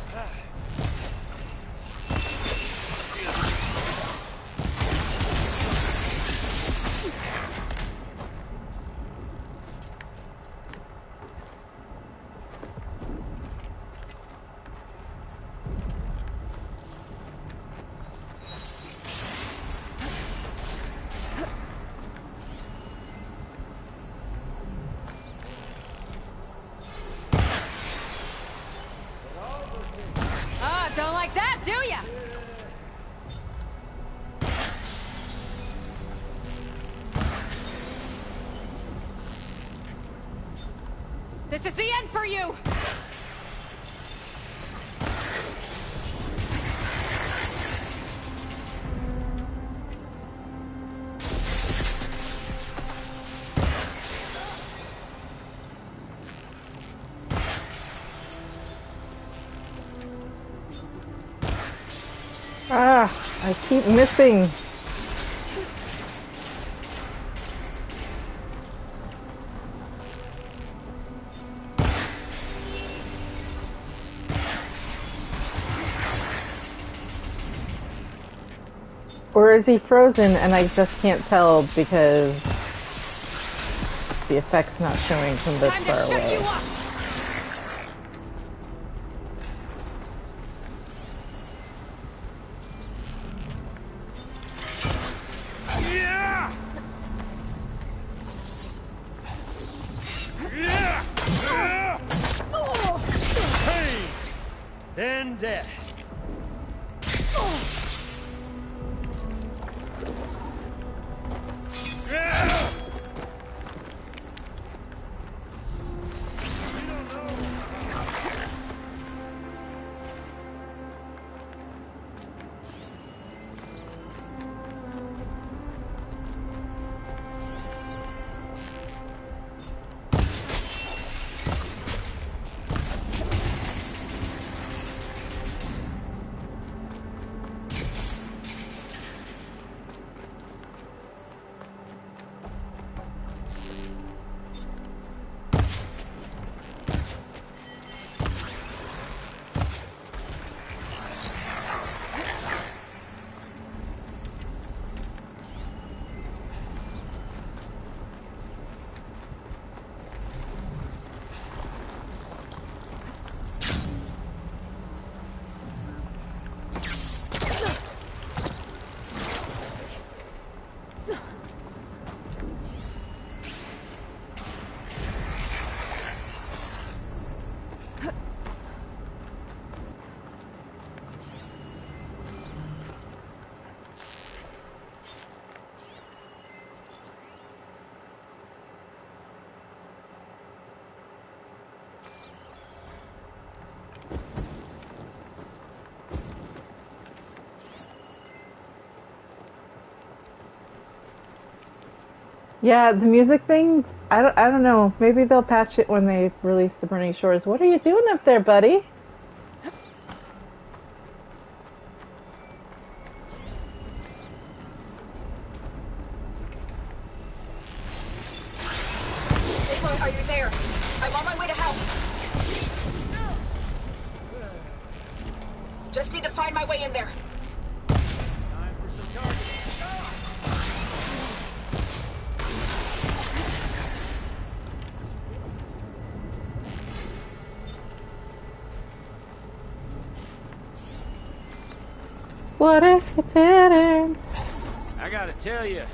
Don't like that, do ya? This is the end for you! Ah, I keep missing. Or is he frozen and I just can't tell because the effect's not showing from this far away? Then death. Yeah, the music thing, I don't know. Maybe they'll patch it when they release the Burning Shores. What are you doing up there, buddy? Aloy, are you there? I'm on my way to help. Just need to find my way in there. Time for some targeting. What if you didn't? I gotta tell you,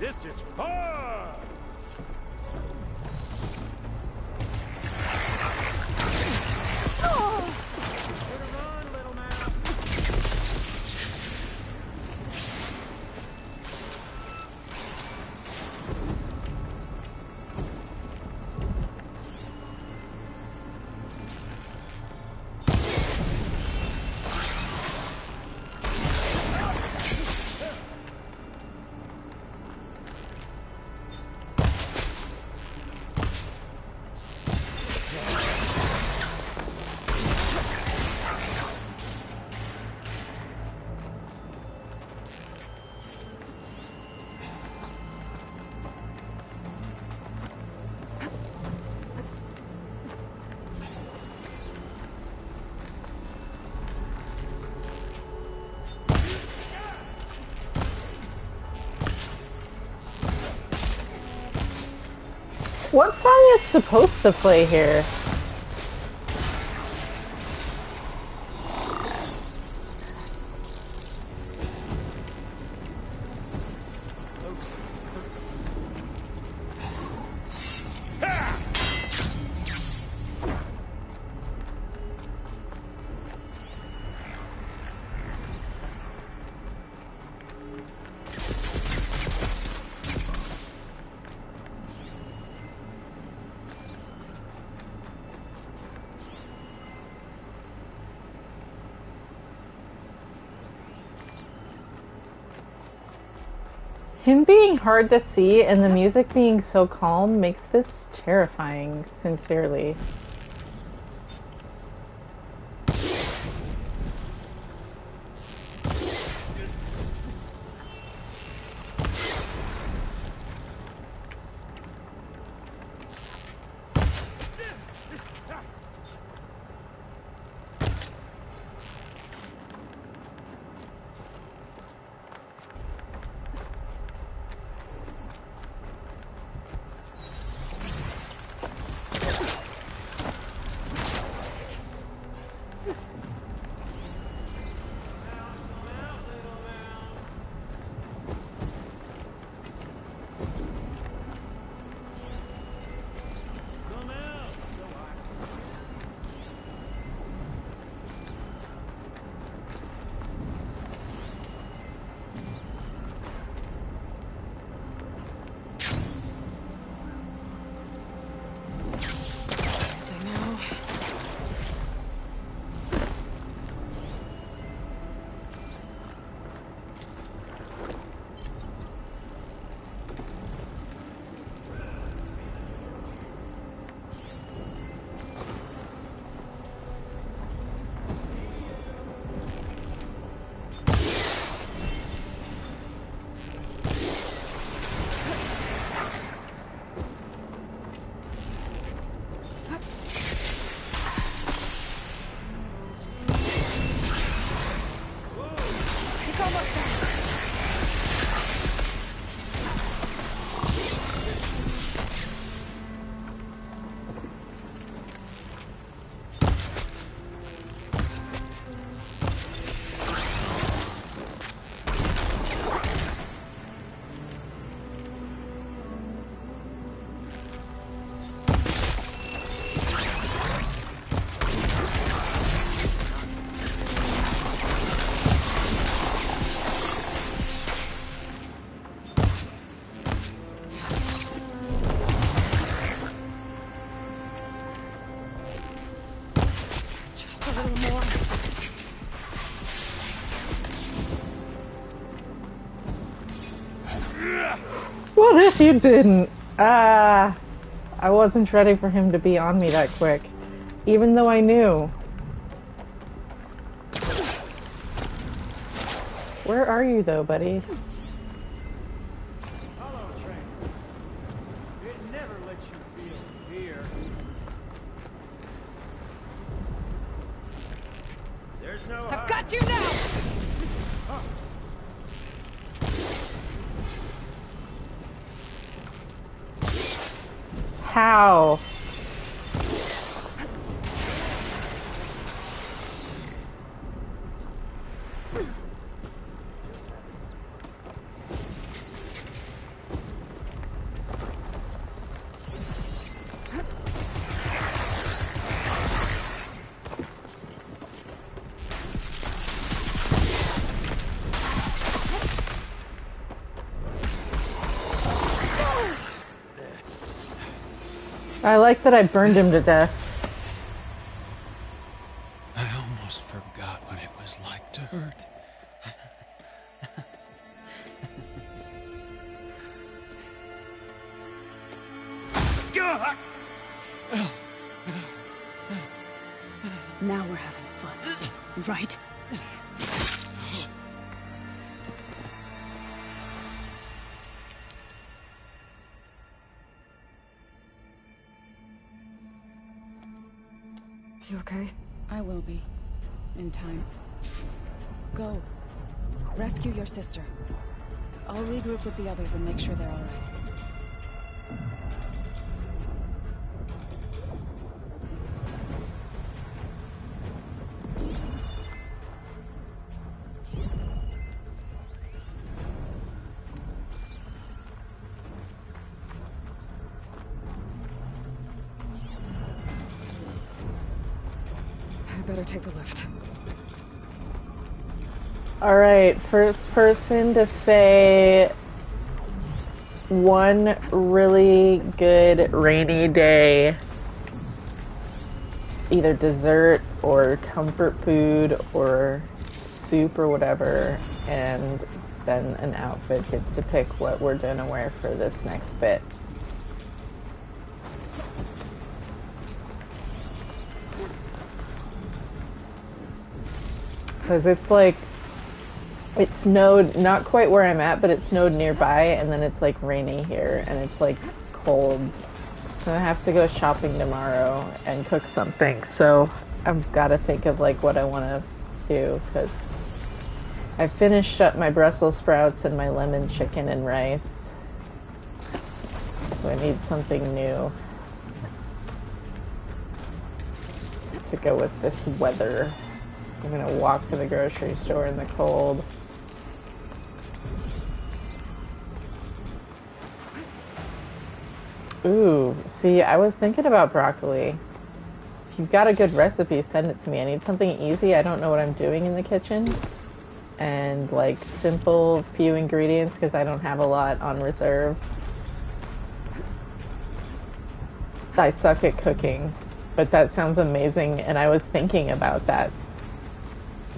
this is fun. What song is supposed to play here? Him being hard to see and the music being so calm makes this terrifying, sincerely. What if you didn't? Ah, I wasn't ready for him to be on me that quick. Even though I knew. Where are you though, buddy? Hello, train. It never lets you feel fear. There's no I've got you now! How? I like that I burned him to death. I almost forgot what it was like to hurt. Now we're having fun, right? You okay? I will be. In time. Go. Rescue your sister. I'll regroup with the others and make sure they're all right. Better take the lift. Alright, first person to say one really good rainy day, either dessert or comfort food or soup or whatever, and then an outfit gets to pick what we're gonna wear for this next bit. Because it's like, it snowed, not quite where I'm at, but it snowed nearby, and then it's like rainy here, and it's like cold. So I have to go shopping tomorrow and cook something, so I've got to think of like what I want to do, because I finished up my Brussels sprouts and my lemon chicken and rice. So I need something new to go with this weather. I'm gonna walk to the grocery store in the cold. Ooh, see, I was thinking about broccoli. If you've got a good recipe, send it to me. I need something easy. I don't know what I'm doing in the kitchen. And like simple, few ingredients because I don't have a lot on reserve. I suck at cooking, but that sounds amazing, and I was thinking about that.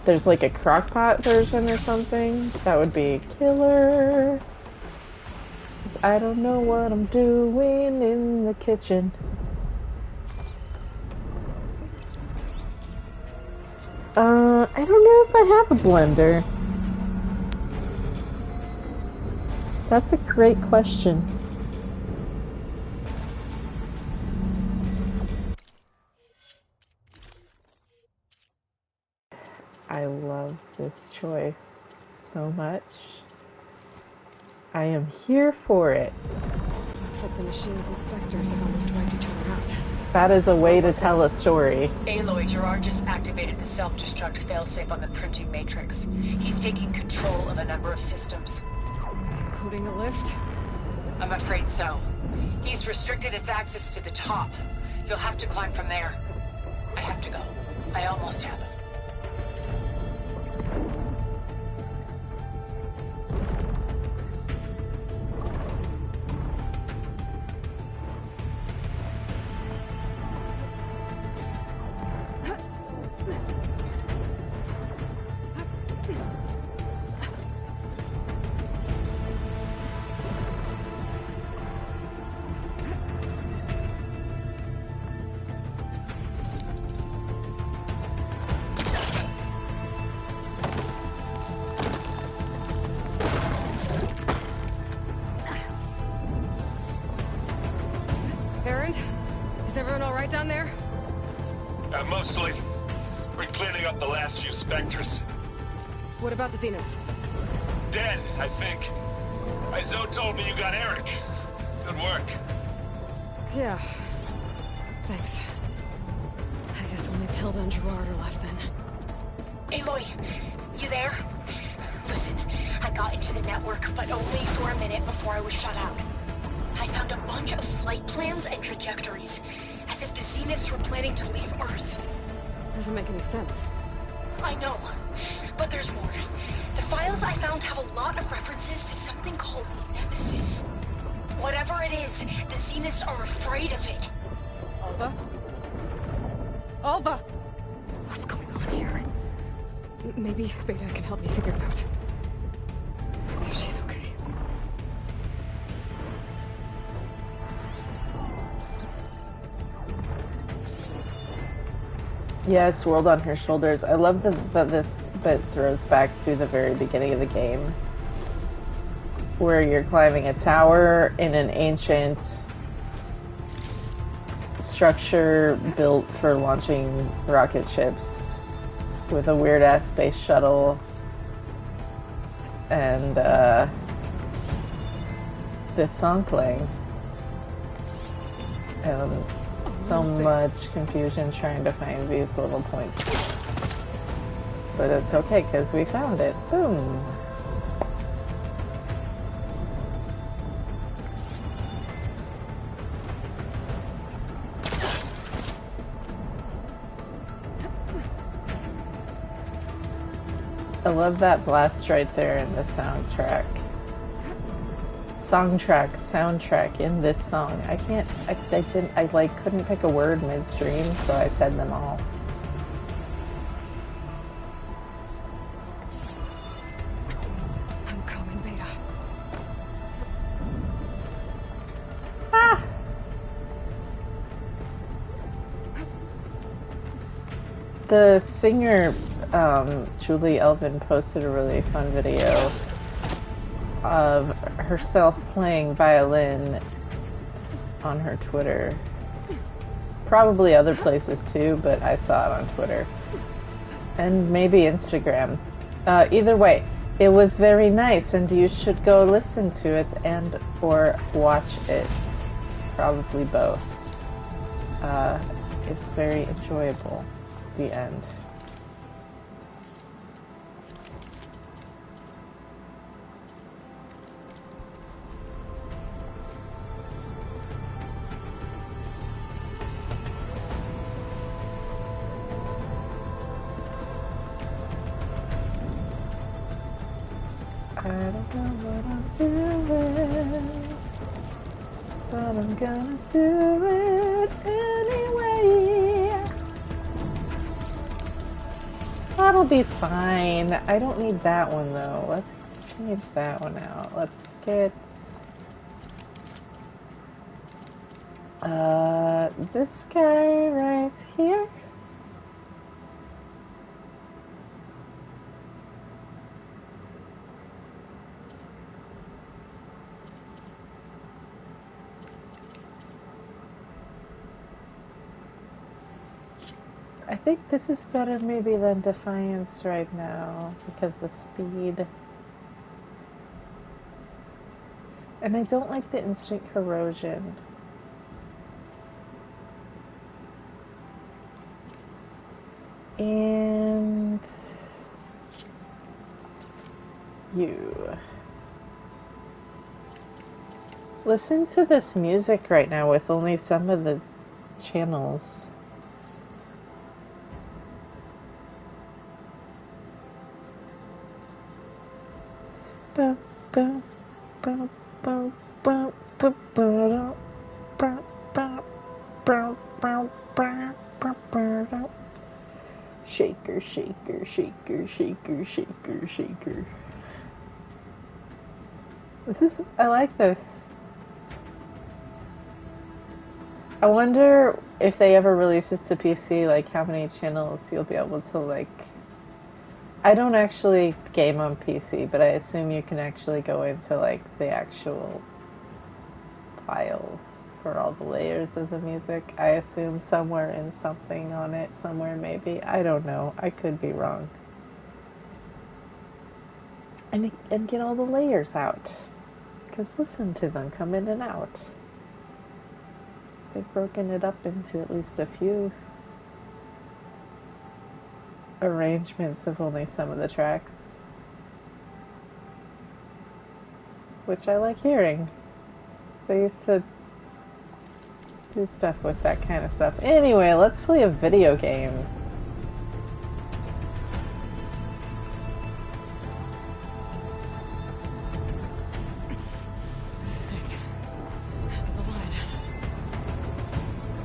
There's like a crock pot version or something. That would be killer. I don't know what I'm doing in the kitchen. I don't know if I have a blender. That's a great question. I love this choice so much. I am here for it. Looks like the machine's inspectors have almost wiped each other out. That is a way to tell a story. Aloy, Gerard just activated the self-destruct failsafe on the printing matrix. He's taking control of a number of systems. Including the lift? I'm afraid so. He's restricted its access to the top. You'll have to climb from there. I have to go. I almost have him. right down there? Mostly. We're cleaning up the last few specters. What about the Zeniths? Dead, I think. Zoe told me you got Eric. Good work. Yeah. Thanks. I guess only Tilda and Gerard are left then. Aloy, you there? Listen, I got into the network, but only for a minute before I was shut out. I found a bunch of flight plans and trajectories, as if the Zeniths were planning to leave Earth. Doesn't make any sense. I know, but there's more. The files I found have a lot of references to something called Nemesis. Whatever it is, the Zeniths are afraid of it. Alva? Alva! What's going on here? Maybe Beta can help me figure it out. If she's okay. Yes, world on her shoulders. I love that this bit throws back to the very beginning of the game, where you're climbing a tower in an ancient structure built for launching rocket ships with a weird-ass space shuttle and this song playing. And so much confusion trying to find these little points. But it's okay, because we found it. Boom! I love that blast right there in the soundtrack. Soundtrack in this song. I couldn't pick a word midstream, so I said them all. I'm coming, Beta. Ah! The singer, Julie Elvin, posted a really fun video of herself playing violin on her Twitter. Probably other places too, but I saw it on Twitter. And maybe Instagram. Either way, it was very nice, and you should go listen to it and or watch it. Probably both. It's very enjoyable. The end. I don't know what I'm doing, but I'm gonna do it anyway. That'll be fine. I don't need that one though. Let's change that one out. Let's get this guy right here. I think this is better maybe than Defiance right now, because the speed. And I don't like the instant corrosion. And you. Listen to this music right now with only some of the channels. Shaker, shaker, shaker, shaker, shaker, shaker. I like this. I wonder if they ever release it to PC, like how many channels you'll be able to like. I don't actually game on PC, but I assume you can actually go into like the actual files for all the layers of the music. I assume somewhere in something on it, somewhere maybe. I don't know. I could be wrong. And get all the layers out. Because listen to them come in and out. They've broken it up into at least a few arrangements of only some of the tracks. Which I like hearing. They used to do stuff with that kind of stuff. Anyway, let's play a video game. This is it. End of the line.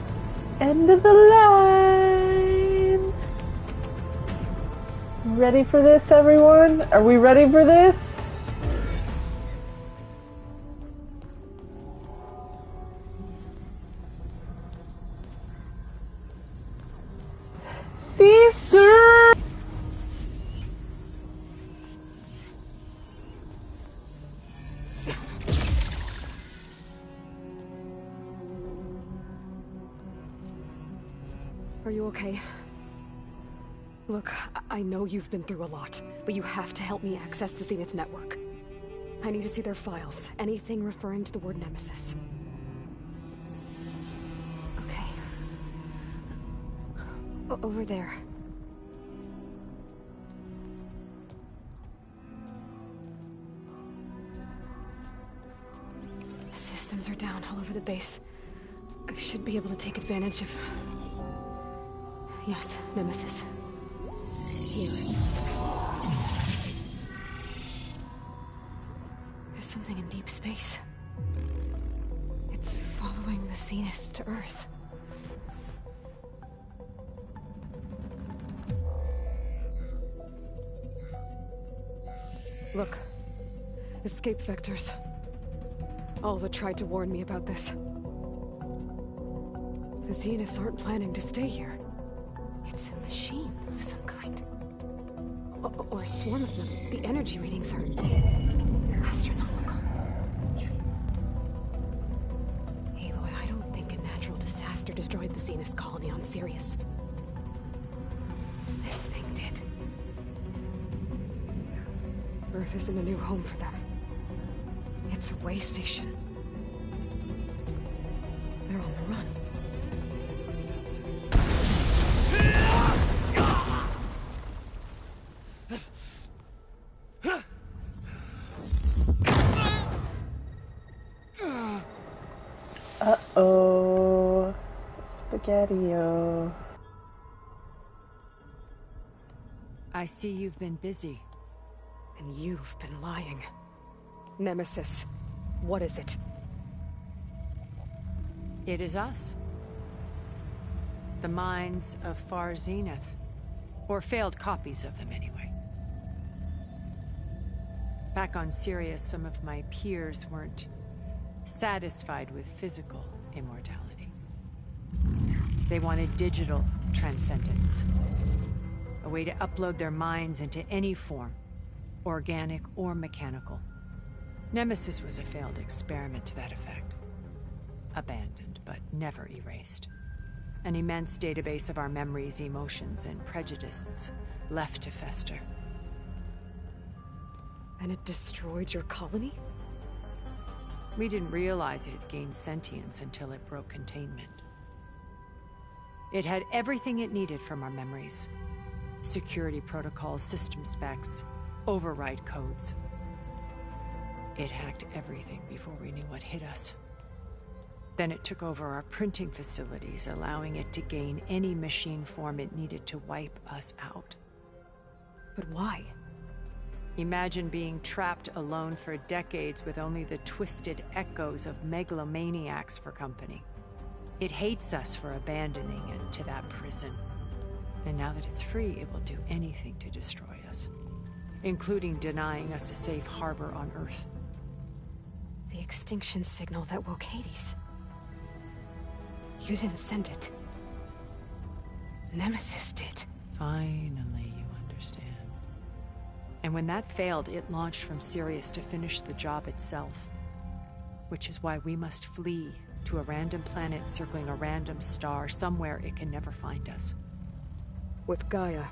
End of the line! Ready for this, everyone? Are we ready for this? Sister! Are you okay? Look, I know you've been through a lot, but you have to help me access the Zenith network. I need to see their files. Anything referring to the word Nemesis. Okay. Over there. The systems are down all over the base. I should be able to take advantage of... Yes, Nemesis. Here. There's something in deep space. It's following the Zeniths to Earth. Look. Escape vectors. Alva tried to warn me about this. The Zeniths aren't planning to stay here. It's a machine of some kind. Or a swarm of them. The energy readings are astronomical. Aloy, I don't think a natural disaster destroyed the Zenith colony on Sirius. This thing did. Earth isn't a new home for them. It's a way station. They're on the run. Uh-oh. Spaghetti-o. I see you've been busy. And you've been lying. Nemesis, what is it? It is us. The minds of Far Zenith. Or failed copies of them, anyway. Back on Sirius, some of my peers weren't satisfied with physical immortality. They wanted digital transcendence. A way to upload their minds into any form, organic or mechanical. Nemesis was a failed experiment to that effect. Abandoned, but never erased. An immense database of our memories, emotions, and prejudices left to fester. And it destroyed your colony? We didn't realize it had gained sentience until it broke containment. It had everything it needed from our memories. Security protocols, system specs, override codes. It hacked everything before we knew what hit us. Then it took over our printing facilities, allowing it to gain any machine form it needed to wipe us out. But why? Imagine being trapped alone for decades with only the twisted echoes of megalomaniacs for company. It hates us for abandoning it to that prison. And now that it's free, it will do anything to destroy us, including denying us a safe harbor on Earth. The extinction signal that woke Hades. You didn't send it. Nemesis did. Finally, you understand. And when that failed, it launched from Sirius to finish the job itself. Which is why we must flee to a random planet circling a random star somewhere it can never find us. With Gaia,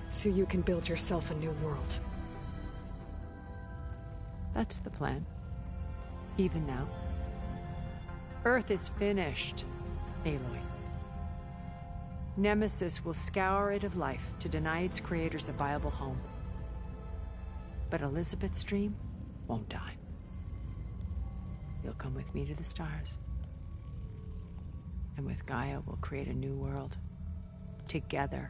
so you can build yourself a new world. That's the plan. Even now. Earth is finished, Aloy. Nemesis will scour it of life to deny its creators a viable home. But Elizabeth's dream won't die. You'll come with me to the stars. And with Gaia, we'll create a new world. Together.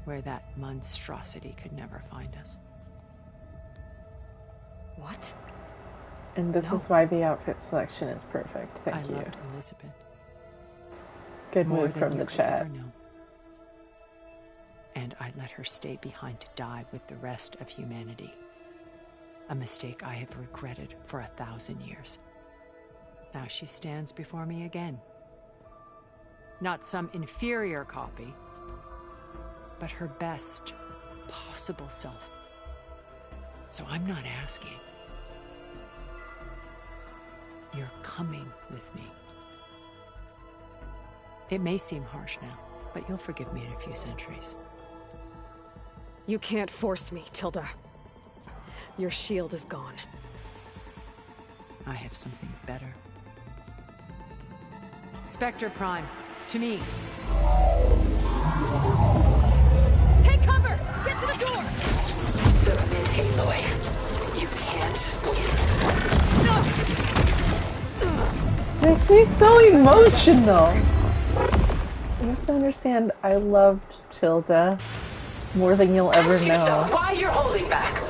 Where that monstrosity could never find us. What? And this is why the outfit selection is perfect. Thank you. I loved Elizabeth. Good More move than from you the could chat. ever know. And I let her stay behind to die with the rest of humanity. A mistake I have regretted for 1,000 years. Now she stands before me again. Not some inferior copy, but her best possible self. So I'm not asking. You're coming with me. It may seem harsh now, but you'll forgive me in a few centuries. You can't force me, Tilda. Your shield is gone. I have something better. Spectre Prime, to me. Take cover! Get to the door! Submit, Aloy. You can't win. Makes me so emotional. You have to understand, I loved Tilda more than you'll ever Ask yourself know. why you're holding back.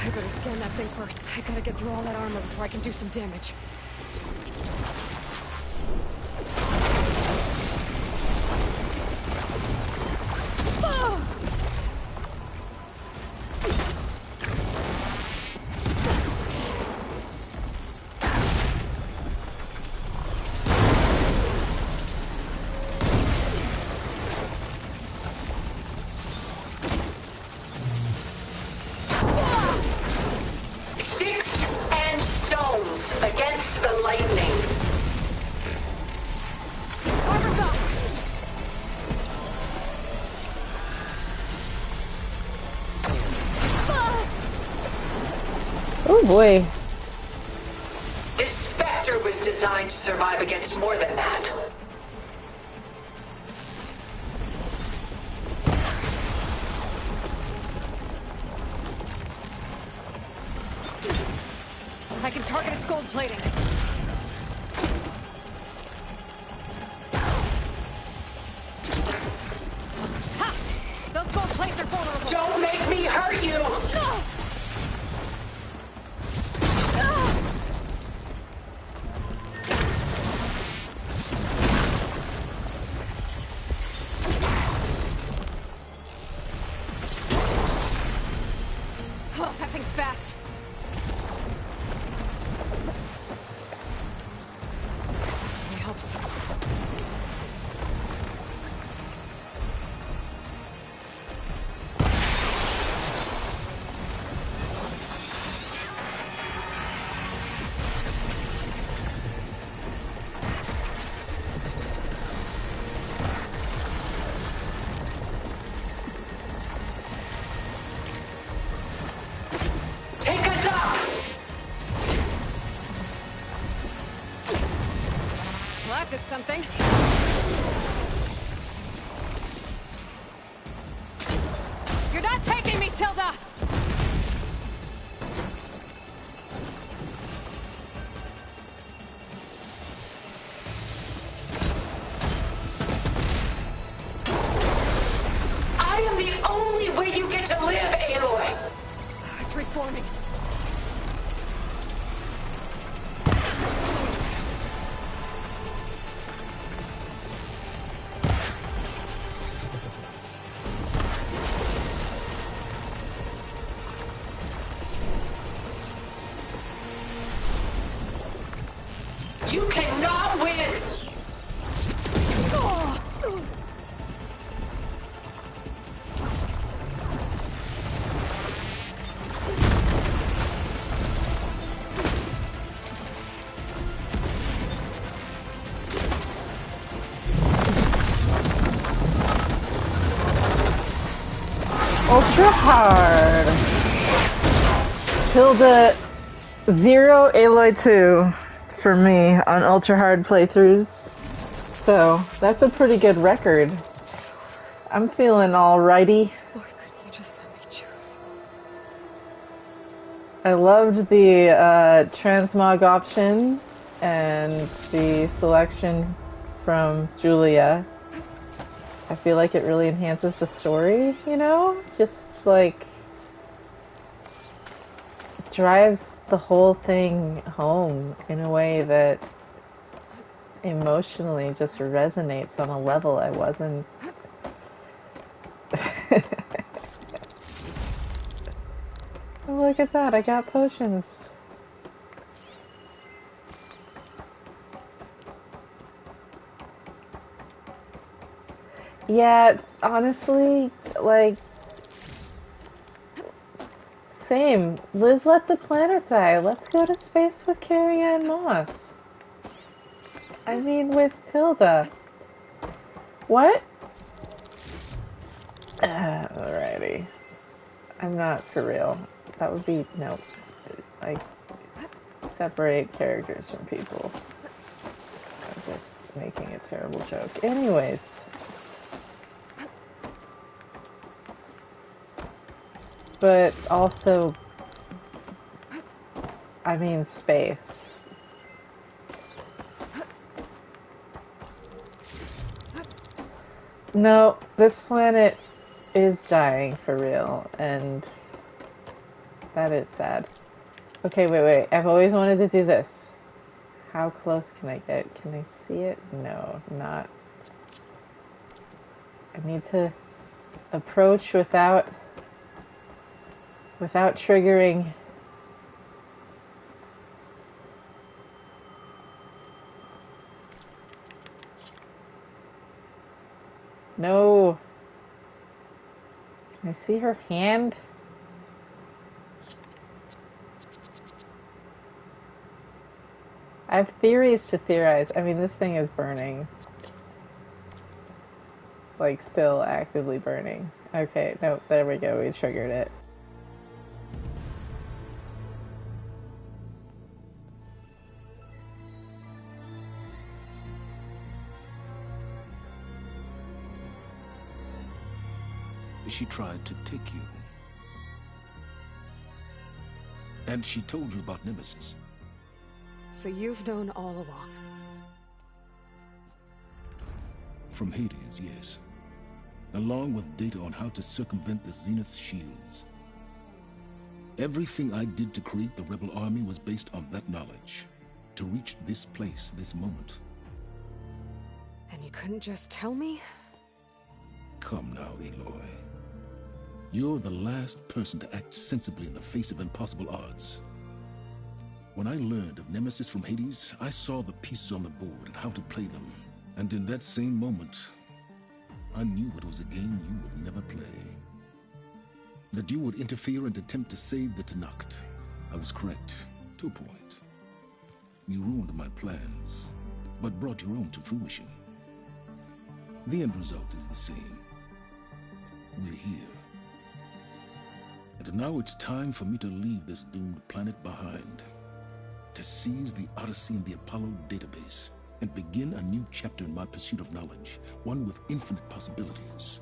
I better scan that thing first. I gotta get through all that armor before I can do some damage. Sticks and stones against the lightning. Armor's up! Oh boy. This Spectre was designed to survive against more than that. I can target its gold plating. Ha! Those gold plates are vulnerable. Don't make me hurt you! Oh, that thing's fast. It helps. Take us up! Well, that did something. You're not taking me, Tilda! I am the only way you get to live, Aloy! It's reforming. You cannot win! Ultra hard. Tilda 0 Aloy 2 for me on ultra hard playthroughs. So that's a pretty good record. I'm feeling alrighty. Lord, couldn't you just let me choose? I loved the transmog option and the selection from Julia. I feel like it really enhances the story, you know? Just like drives the whole thing home in a way that emotionally just resonates on a level I wasn't. Oh, look at that, I got potions. Yeah, honestly, like, same. Liz let the planet die. Let's go to space with Carrie-Anne Moss. I mean, with Tilda. What? Alrighty. I'm not for real. That would be, no. Like, separate characters from people. I'm just making a terrible joke. Anyways. But also, I mean, space. No, this planet is dying for real, and that is sad. Okay, wait. I've always wanted to do this. How close can I get? Can I see it? No, not. I need to approach without triggering. No. Can I see her hand? I have theories to theorize. I mean, this thing is burning. Like, still actively burning. Okay, no, there we go. We triggered it. She tried to take you. And she told you about Nemesis. So you've known all along. From Hades, yes. Along with data on how to circumvent the Zenith shields. Everything I did to create the rebel army was based on that knowledge. To reach this place, this moment. And you couldn't just tell me? Come now, Aloy. You're the last person to act sensibly in the face of impossible odds. When I learned of Nemesis from Hades, I saw the pieces on the board and how to play them. And in that same moment, I knew it was a game you would never play. That you would interfere and attempt to save the Tenakth. I was correct, to a point. You ruined my plans, but brought your own to fruition. The end result is the same. We're here. And now it's time for me to leave this doomed planet behind. To seize the Odyssey and the Apollo database, and begin a new chapter in my pursuit of knowledge, one with infinite possibilities.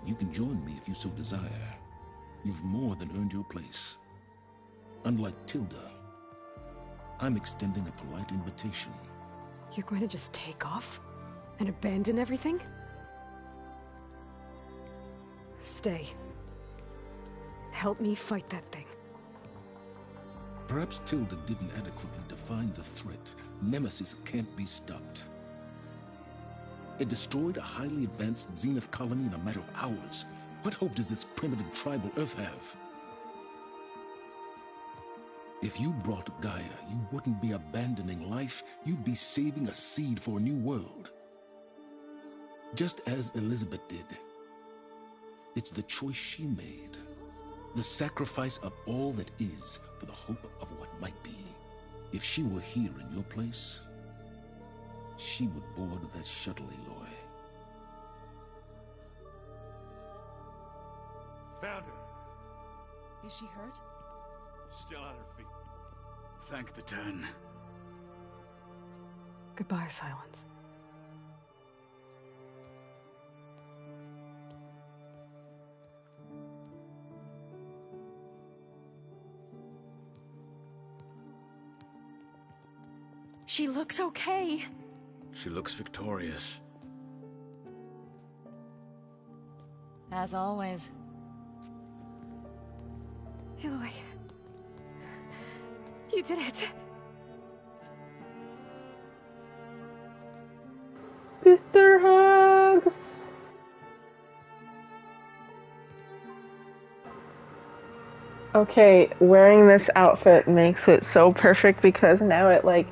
You can join me if you so desire. You've more than earned your place. Unlike Tilda, I'm extending a polite invitation. You're going to just take off? And abandon everything? Stay. Help me fight that thing. Perhaps Tilda didn't adequately define the threat. Nemesis can't be stopped. It destroyed a highly advanced Zenith colony in a matter of hours. What hope does this primitive tribal Earth have? If you brought Gaia, you wouldn't be abandoning life, you'd be saving a seed for a new world. Just as Elizabeth did. It's the choice she made. The sacrifice of all that is for the hope of what might be. If she were here in your place, she would board that shuttle, Aloy. Found her. Is she hurt? Still on her feet. Thank the 10. Goodbye, Silence. She looks okay. She looks victorious. As always. Aloy. You did it. Sister hugs! Okay, wearing this outfit makes it so perfect because now it, like,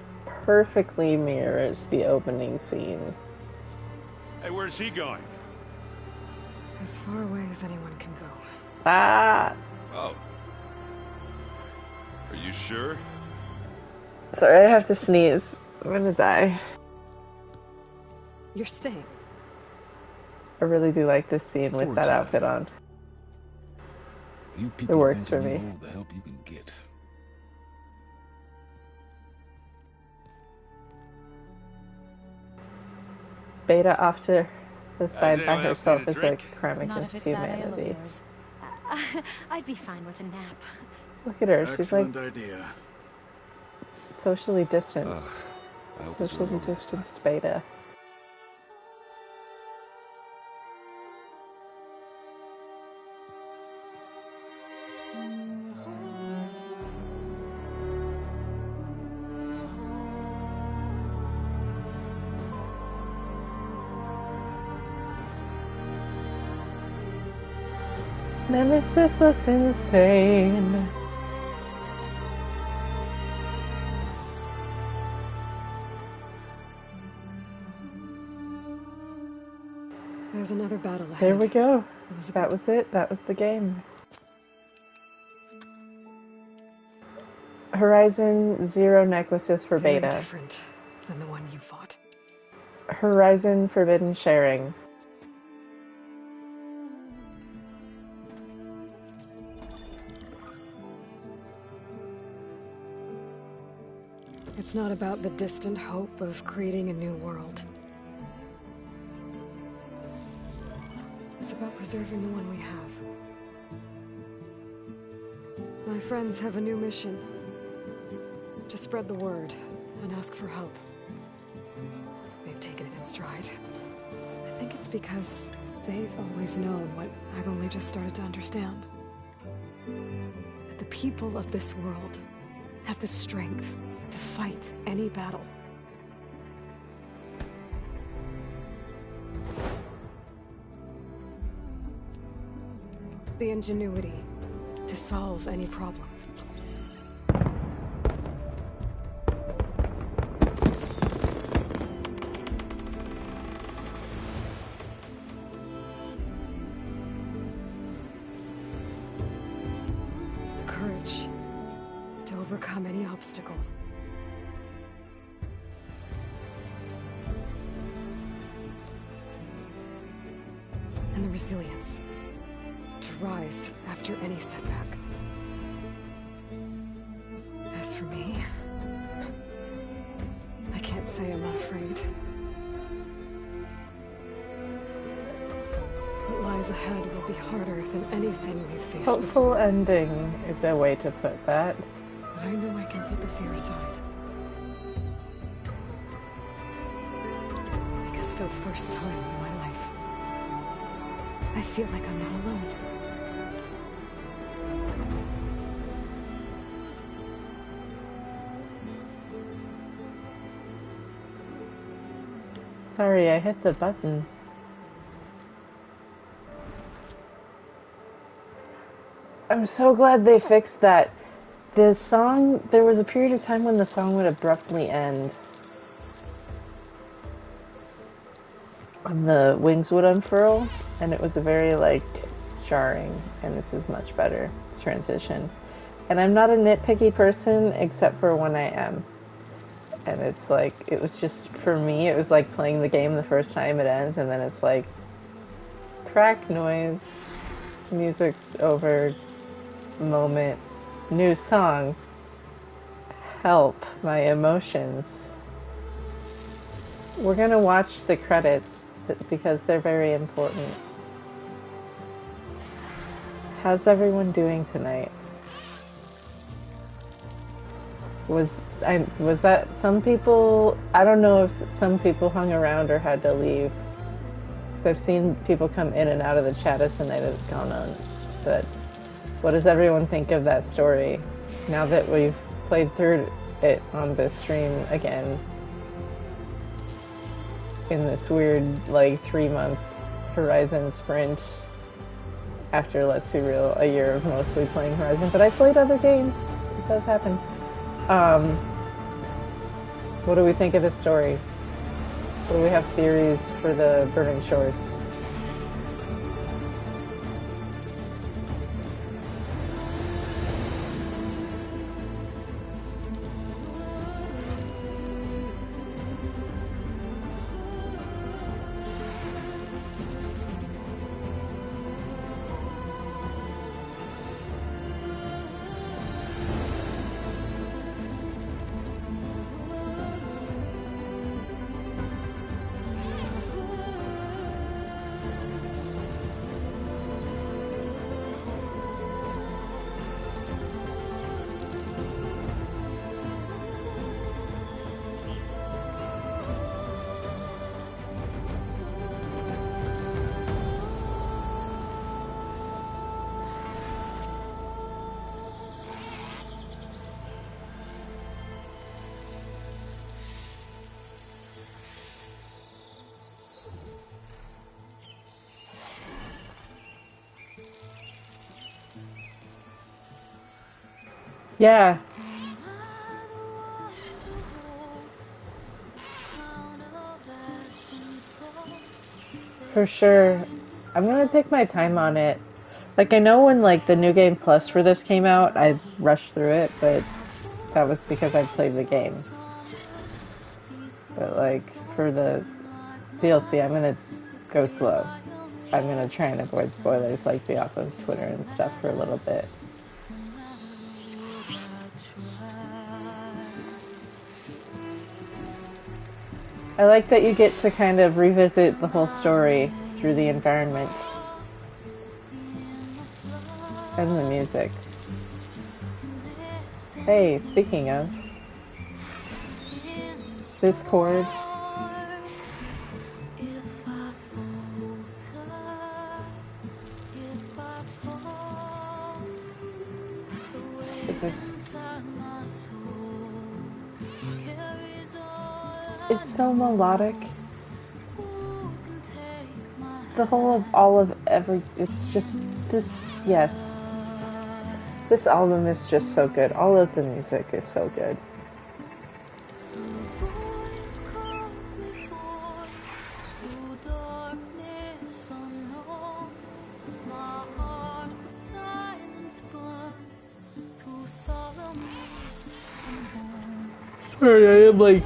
perfectly mirrors the opening scene. Hey, where's he going? As far away as anyone can go. Ah! Oh. Are you sure? Sorry, I have to sneeze. I'm gonna die. You're staying. I really do like this scene with that outfit on. You people It works want for to me. need all the help you can get. Beta off to the side by anyone else herself need a is a drink? crime Not if against it's that ale of humanity. yours. I'd be fine with a nap. Look at her, she's like Excellent idea. socially distanced. I hope it's Socially over this time. distanced Beta. Nemesis looks insane. There's another battle ahead. There we go. Elizabeth. That was it. That was the game. Horizon Zero necklaces for Very Beta. different than the one you fought. Horizon Forbidden Sharing. It's not about the distant hope of creating a new world. It's about preserving the one we have. My friends have a new mission. To spread the word and ask for help. They've taken it in stride. I think it's because they've always known what I've only just started to understand. That the people of this world have the strength to fight any battle. The ingenuity to solve any problem. The courage to overcome any obstacle. And the resilience to rise after any setback. As for me, I can't say I'm not afraid. What lies ahead will be harder than anything we've faced before. Hopeful ending is a way to put that. But I know I can put the fear aside. Because for the first time in my life, I feel like I'm not alone. Sorry, I hit the button. I'm so glad they fixed that. The song, there was a period of time when the song would abruptly end. When the wings would unfurl, and it was a very, like, jarring, and this is much better, this transition. And I'm not a nitpicky person, except for when I am. And it's like, it was just, for me, it was like playing the game the first time it ends, and then it's like, track noise. Music's over. Moment. New song. Help my emotions. We're gonna watch the credits because they're very important. How's everyone doing tonight? Was that some people? I don't know if some people hung around or had to leave. 'Cause I've seen people come in and out of the chat as the night has gone on. But what does everyone think of that story now that we've played through it on this stream again? In this weird, like, 3-month Horizon sprint after, let's be real, a year of mostly playing Horizon. But I played other games. It does happen. What do we think of this story? What do we have theories for the Burning Shores? Yeah. For sure. I'm gonna take my time on it. Like, I know when, like, the New Game Plus for this came out, I rushed through it, but that was because I played the game. But, like, for the DLC, I'm gonna go slow. I'm gonna try and avoid spoilers, like, be off of Twitter and stuff for a little bit. I like that you get to kind of revisit the whole story through the environments and the music. Hey, speaking of, Discord. It's so melodic. The whole of all of every, it's just this, yes. This album is just so good. All of the music is so good. Sorry, I am like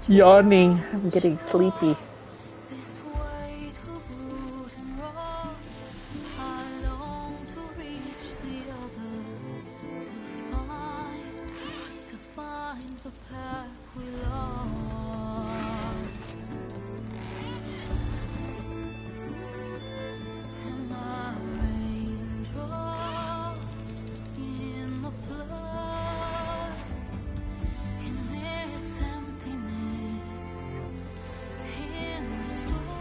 yawning. I'm getting sleepy.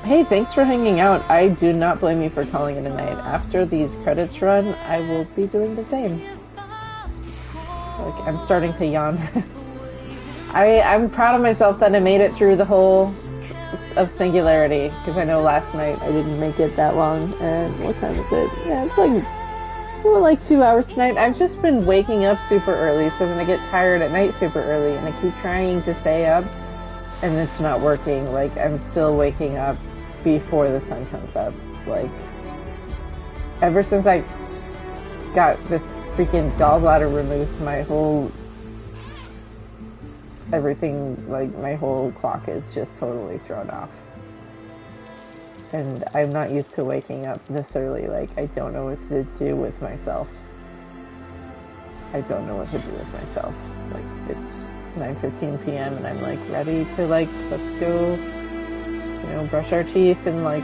Hey, thanks for hanging out. I do not blame you for calling it a night. After these credits run, I will be doing the same. Like, I'm starting to yawn. I'm proud of myself that I made it through the whole of Singularity, because I know last night I didn't make it that long. And what time is it? Yeah, it's like more like 2 hours tonight. I've just been waking up super early, so then I get tired at night super early, and I keep trying to stay up, and it's not working. Like, I'm still waking up before the sun comes up. Like, ever since I got this freaking gallbladder removed, my whole everything, like, my whole clock is just totally thrown off. and I'm not used to waking up this early. Like, I don't know what to do with myself. I don't know what to do with myself. Like, it's 9:15 p.m. and I'm like ready to like, let's go, you know, brush our teeth and like,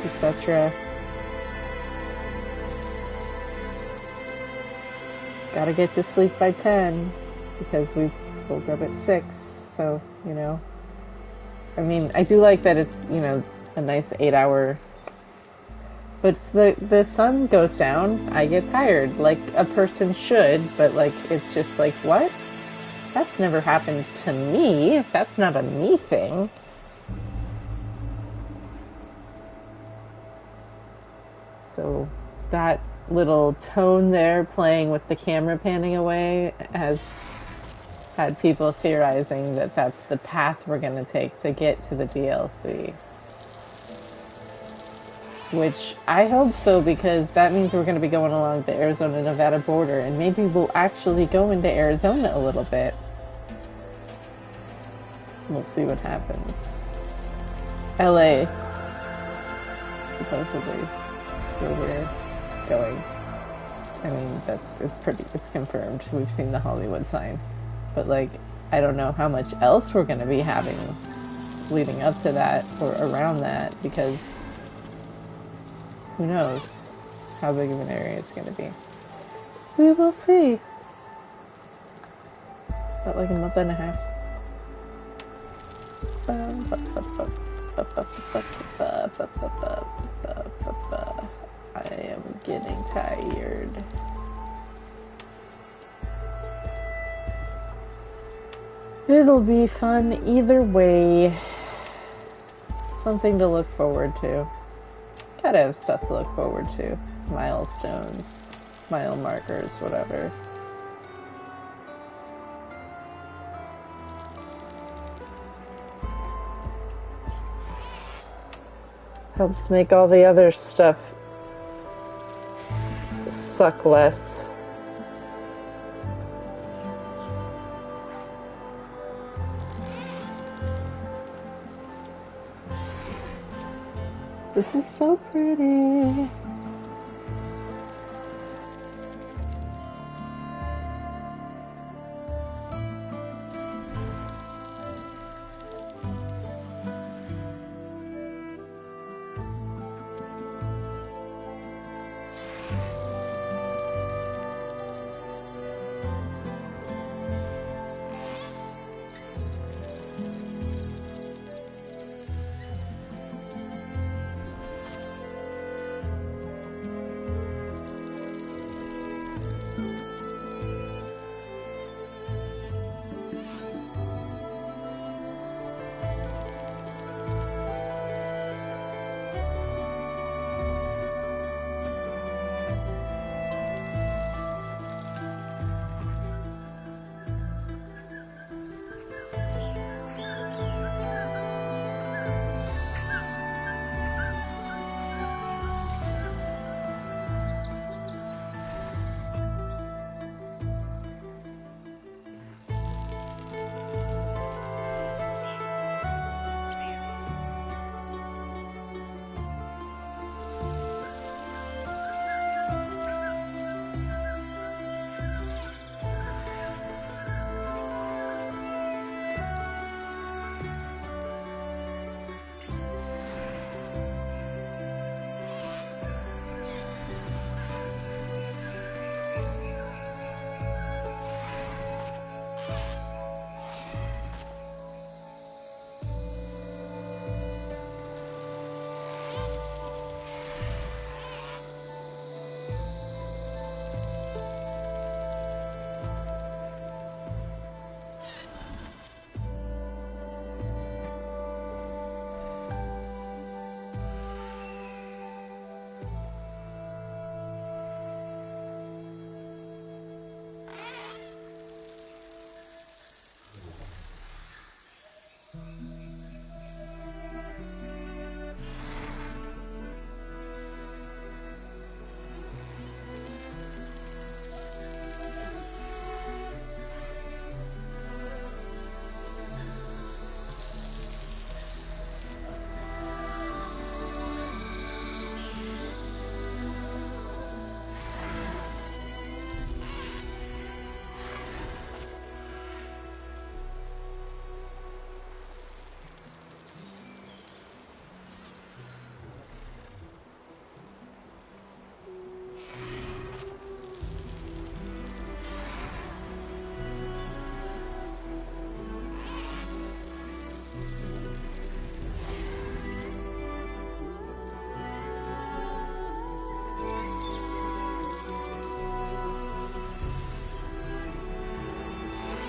etc. Gotta get to sleep by 10 because we woke up at 6. So, you know, I mean, I do like that it's, you know, a nice 8-hour. But the sun goes down, I get tired, like a person should, but like, it's just like, what? That's never happened to me. That's not a me thing. So that little tone there playing with the camera panning away has had people theorizing that that's the path we're going to take to get to the DLC. Which I hope so, because that means we're going to be going along the Arizona-Nevada border, and maybe we'll actually go into Arizona a little bit. We'll see what happens. LA, supposedly, where we're going. I mean, it's confirmed. We've seen the Hollywood sign. But, like, I don't know how much else we're going to be having leading up to that or around that, because who knows how big of an area it's going to be. We will see. About like a month and a half. I am getting tired. It'll be fun either way. Something to look forward to. Gotta have stuff to look forward to. Milestones, mile markers, whatever. Helps make all the other stuff suck less. This is so pretty.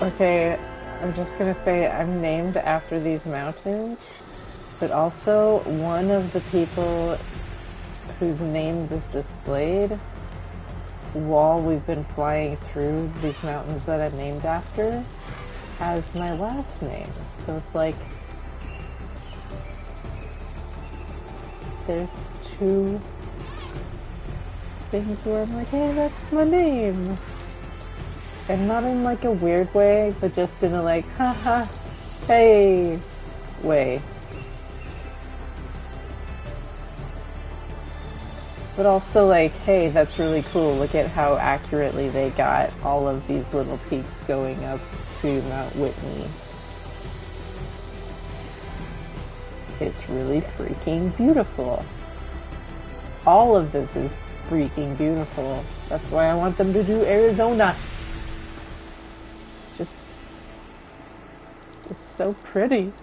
Okay, I'm just gonna say I'm named after these mountains, but also one of the people whose names is displayed while we've been flying through these mountains that I'm named after has my last name. So it's like there's two things where I'm like, hey, that's my name. And not in like a weird way, but just in a like, haha, hey way. But also like, hey, that's really cool. Look at how accurately they got all of these little peaks going up to Mount Whitney. It's really freaking beautiful. All of this is freaking beautiful. That's why I want them to do Arizona. Just, it's so pretty.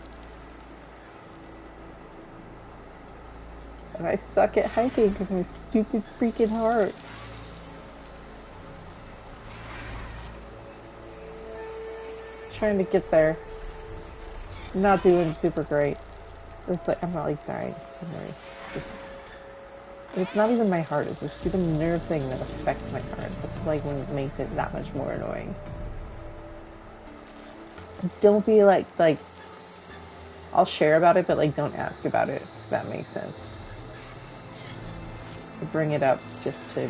And I suck at hiking because my stupid freaking heart. Trying to get there. Not doing super great. It's like, I'm not like dying. It's not even my heart, it's a stupid nerve thing that affects my heart. That's like what makes it that much more annoying. Don't be like, I'll share about it, but like don't ask about it, if that makes sense. I bring it up just to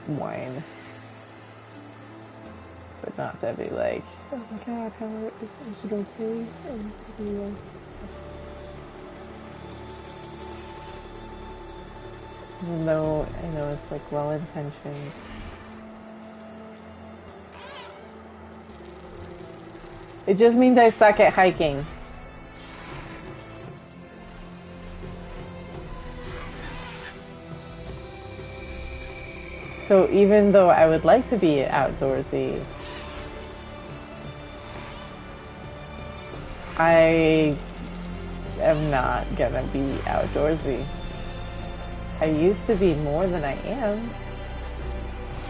whine. But not to be like, oh my god, how is it okay? Even though I know it's like well intentioned. It just means I suck at hiking. So even though I would like to be outdoorsy, I am not gonna be outdoorsy. I used to be more than I am.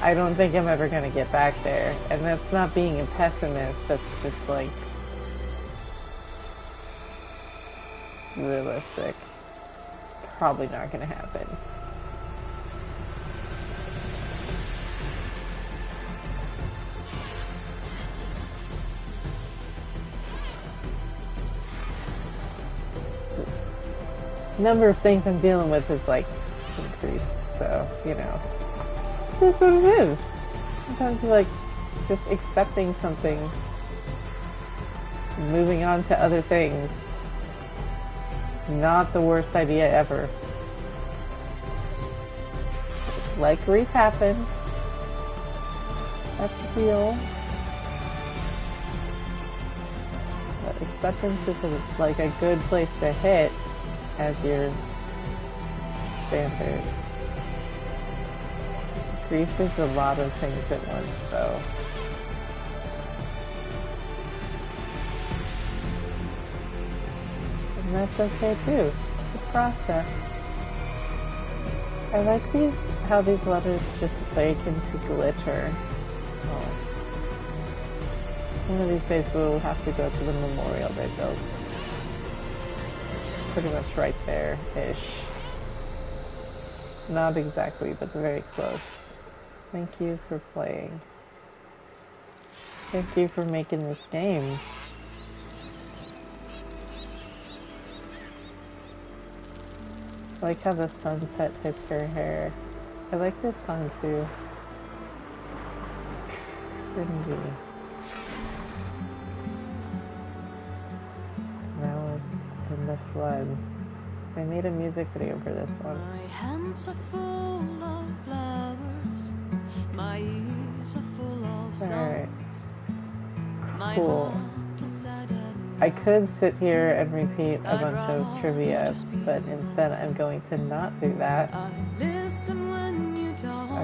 I don't think I'm ever gonna get back there. And that's not being a pessimist, that's just like realistic. Probably not gonna happen. The number of things I'm dealing with is like increased, so, you know. That's what it is. Sometimes you're like just accepting something, moving on to other things. Not the worst idea ever. Like grief happened. That's real. But acceptance is like a good place to hit as your standard. Grief is a lot of things at once, though. And that's okay too. It's a process. I like how these letters just break into glitter. Oh. One of these days we'll have to go to the memorial they built. Pretty much right there-ish. Not exactly, but very close. Thank you for playing. Thank you for making this game. I like how the sunset hits her hair. I like this song too. Windy. Now it's in the flood. I made a music video for this one. My hands are full of flowers. My ears are full of Alright. songs. Cool. I could sit here and repeat a bunch of trivia, but instead I'm going to not do that. I'm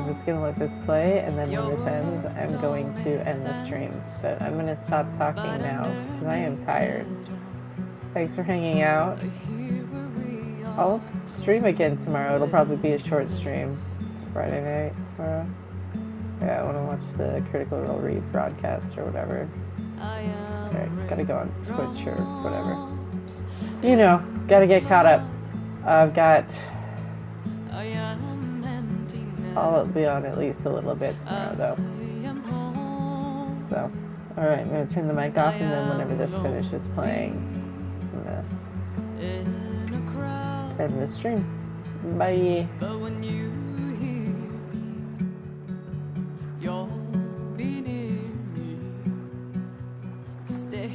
just going to let this play, and then when this ends, I'm going to end the stream. But I'm going to stop talking now, because I am tired. Thanks for hanging out. I'll stream again tomorrow. It'll probably be a short stream. It's Friday night tomorrow. Yeah, I want to watch the Critical Role rebroadcast or whatever. Alright, gotta go on Twitch or whatever. You know, gotta get caught up. I've got... I'll be on at least a little bit tomorrow, though. So, alright, I'm gonna turn the mic off, and then whenever this finishes playing, I'm gonna end the stream. Bye. But when you hear me, you'll be near me. Stay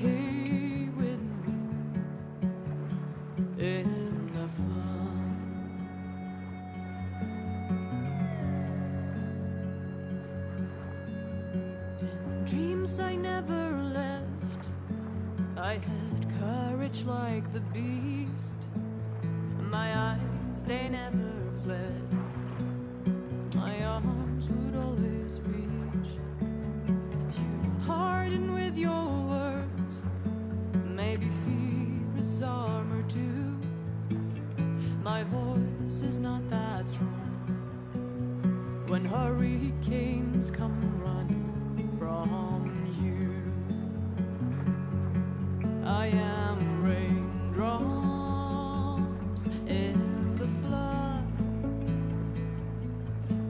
with me in the flood. In dreams I never left, I had courage like the beast. My eyes, they never fled. My arms would always reach. You harden with your words. Maybe fear is armor too. My voice is not that strong. When hurricanes come running from you, I am raindrops in the flood.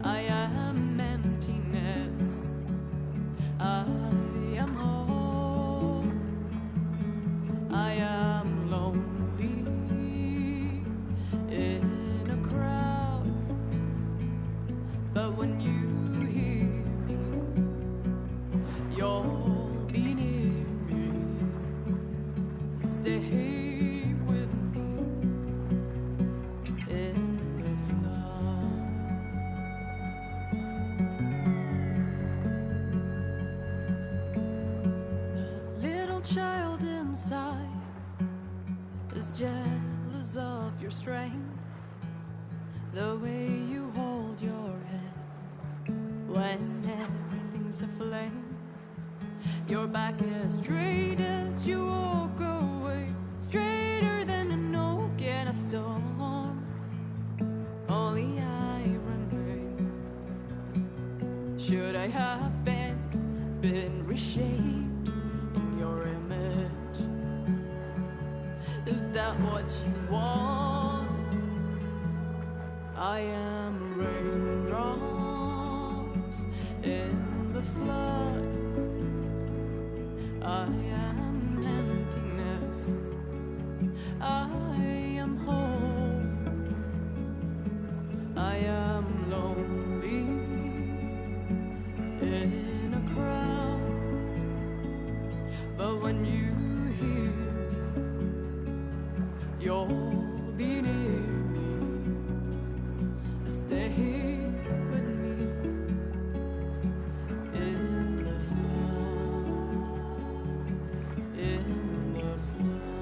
I am emptiness. I am home. I am lonely in a crowd. But when you hear me, you'll be near me. Stay with me in the flood. The little child inside is jealous of your strength. The way you hold your head when everything's aflame. Your back as straight as you walk away, straighter than an oak in a storm. Only I remain. Should I have been reshaped in your image? Is that what you want? I am raindrops in the flood. I am emptiness. I am home. I am lonely in a crowd. But when you hear me, you'll be near me. Stay here with me in the flood. In the flood.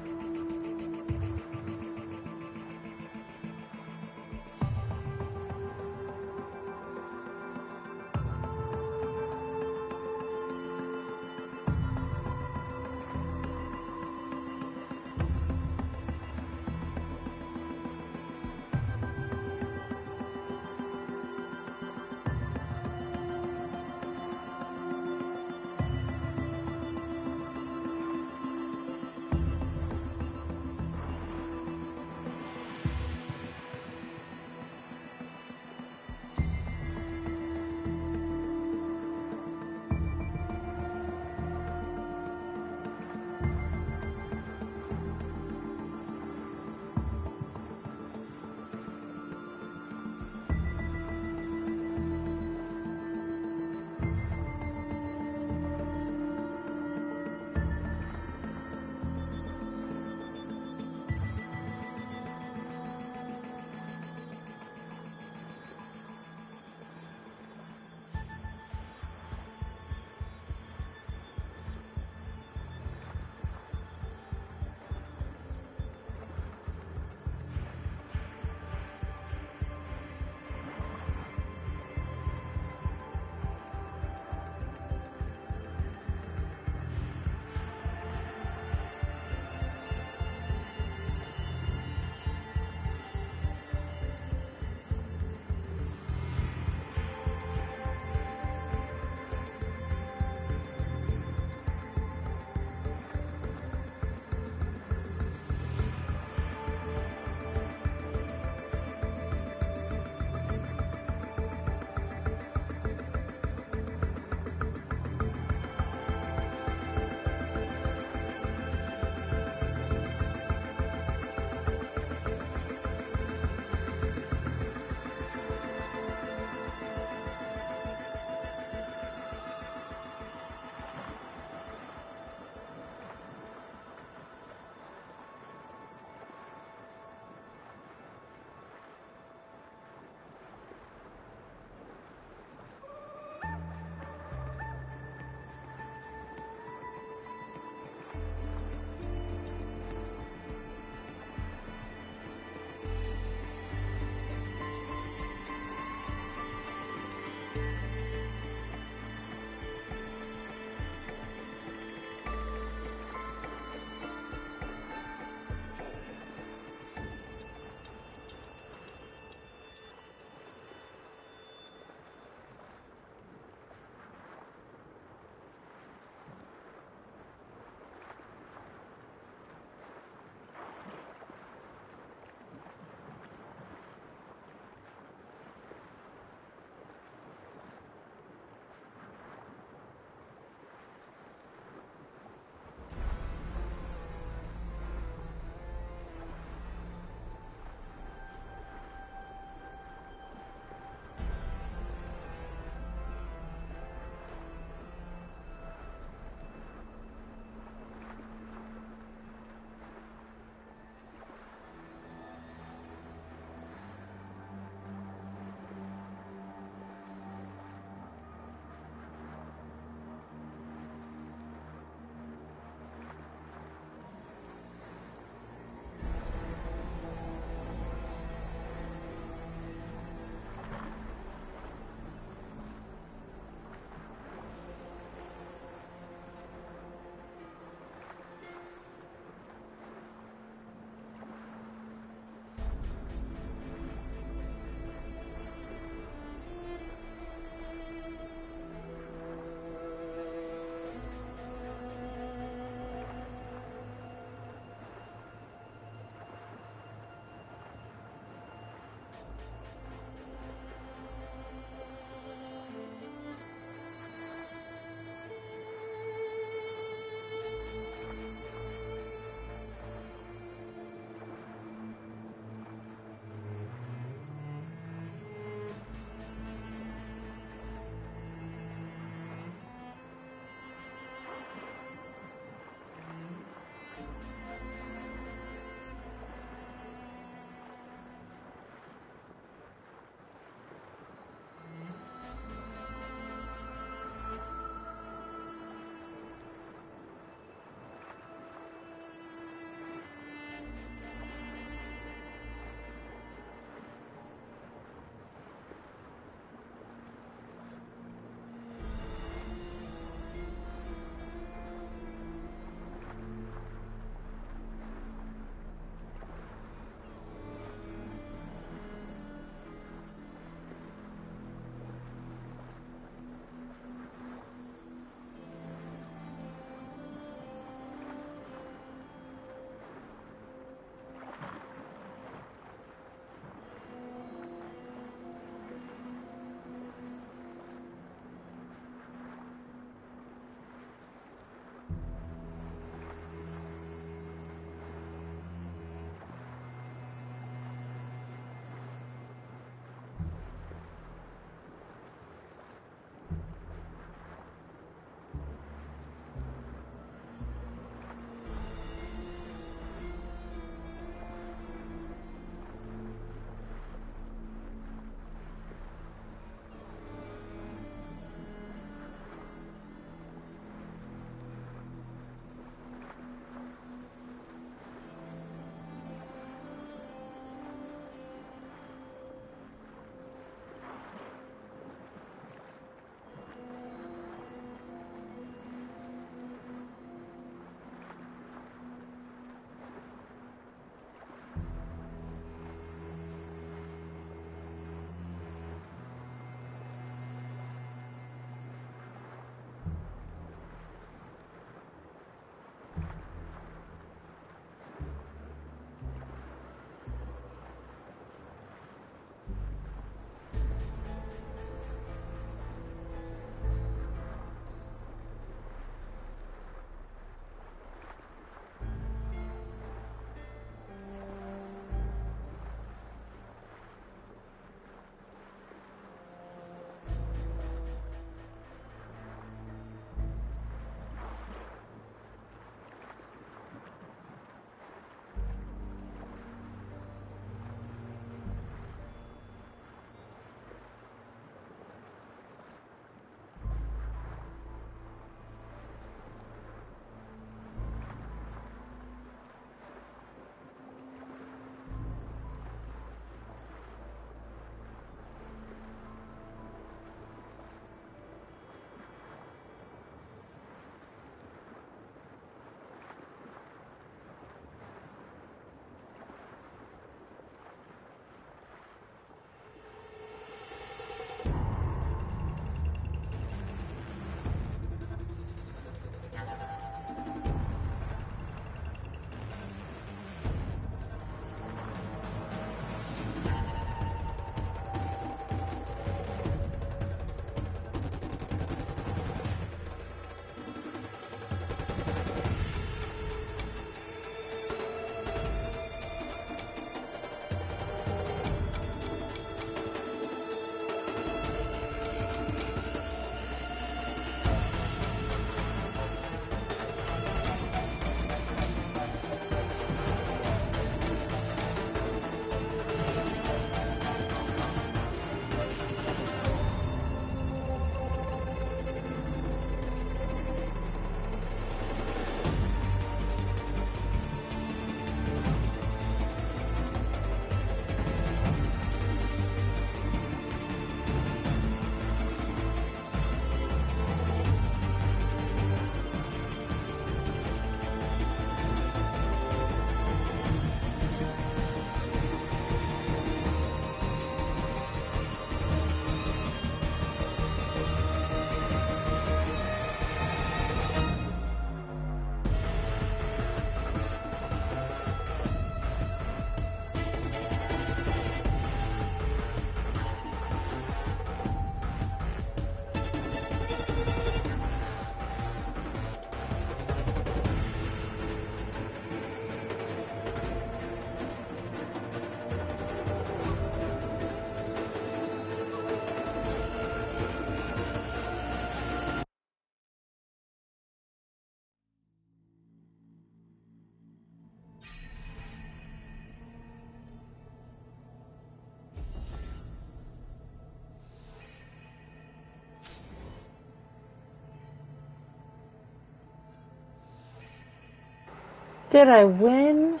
Did I win?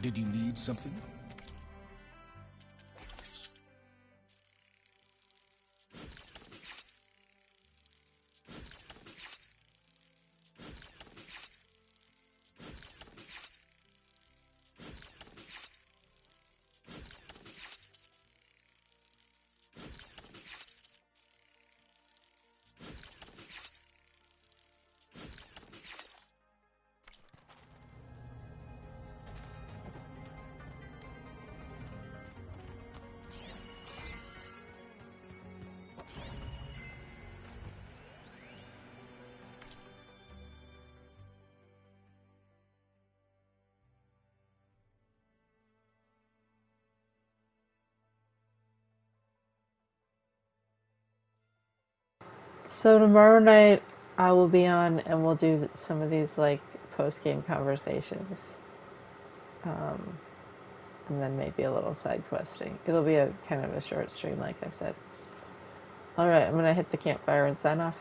Did you need something? So tomorrow night I will be on and we'll do some of these like post-game conversations. And then maybe a little side questing. It'll be a kind of a short stream like I said. Alright, I'm gonna hit the campfire and sign off.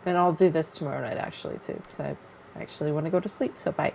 And I'll do this tomorrow night actually too, because I actually want to go to sleep, so bye.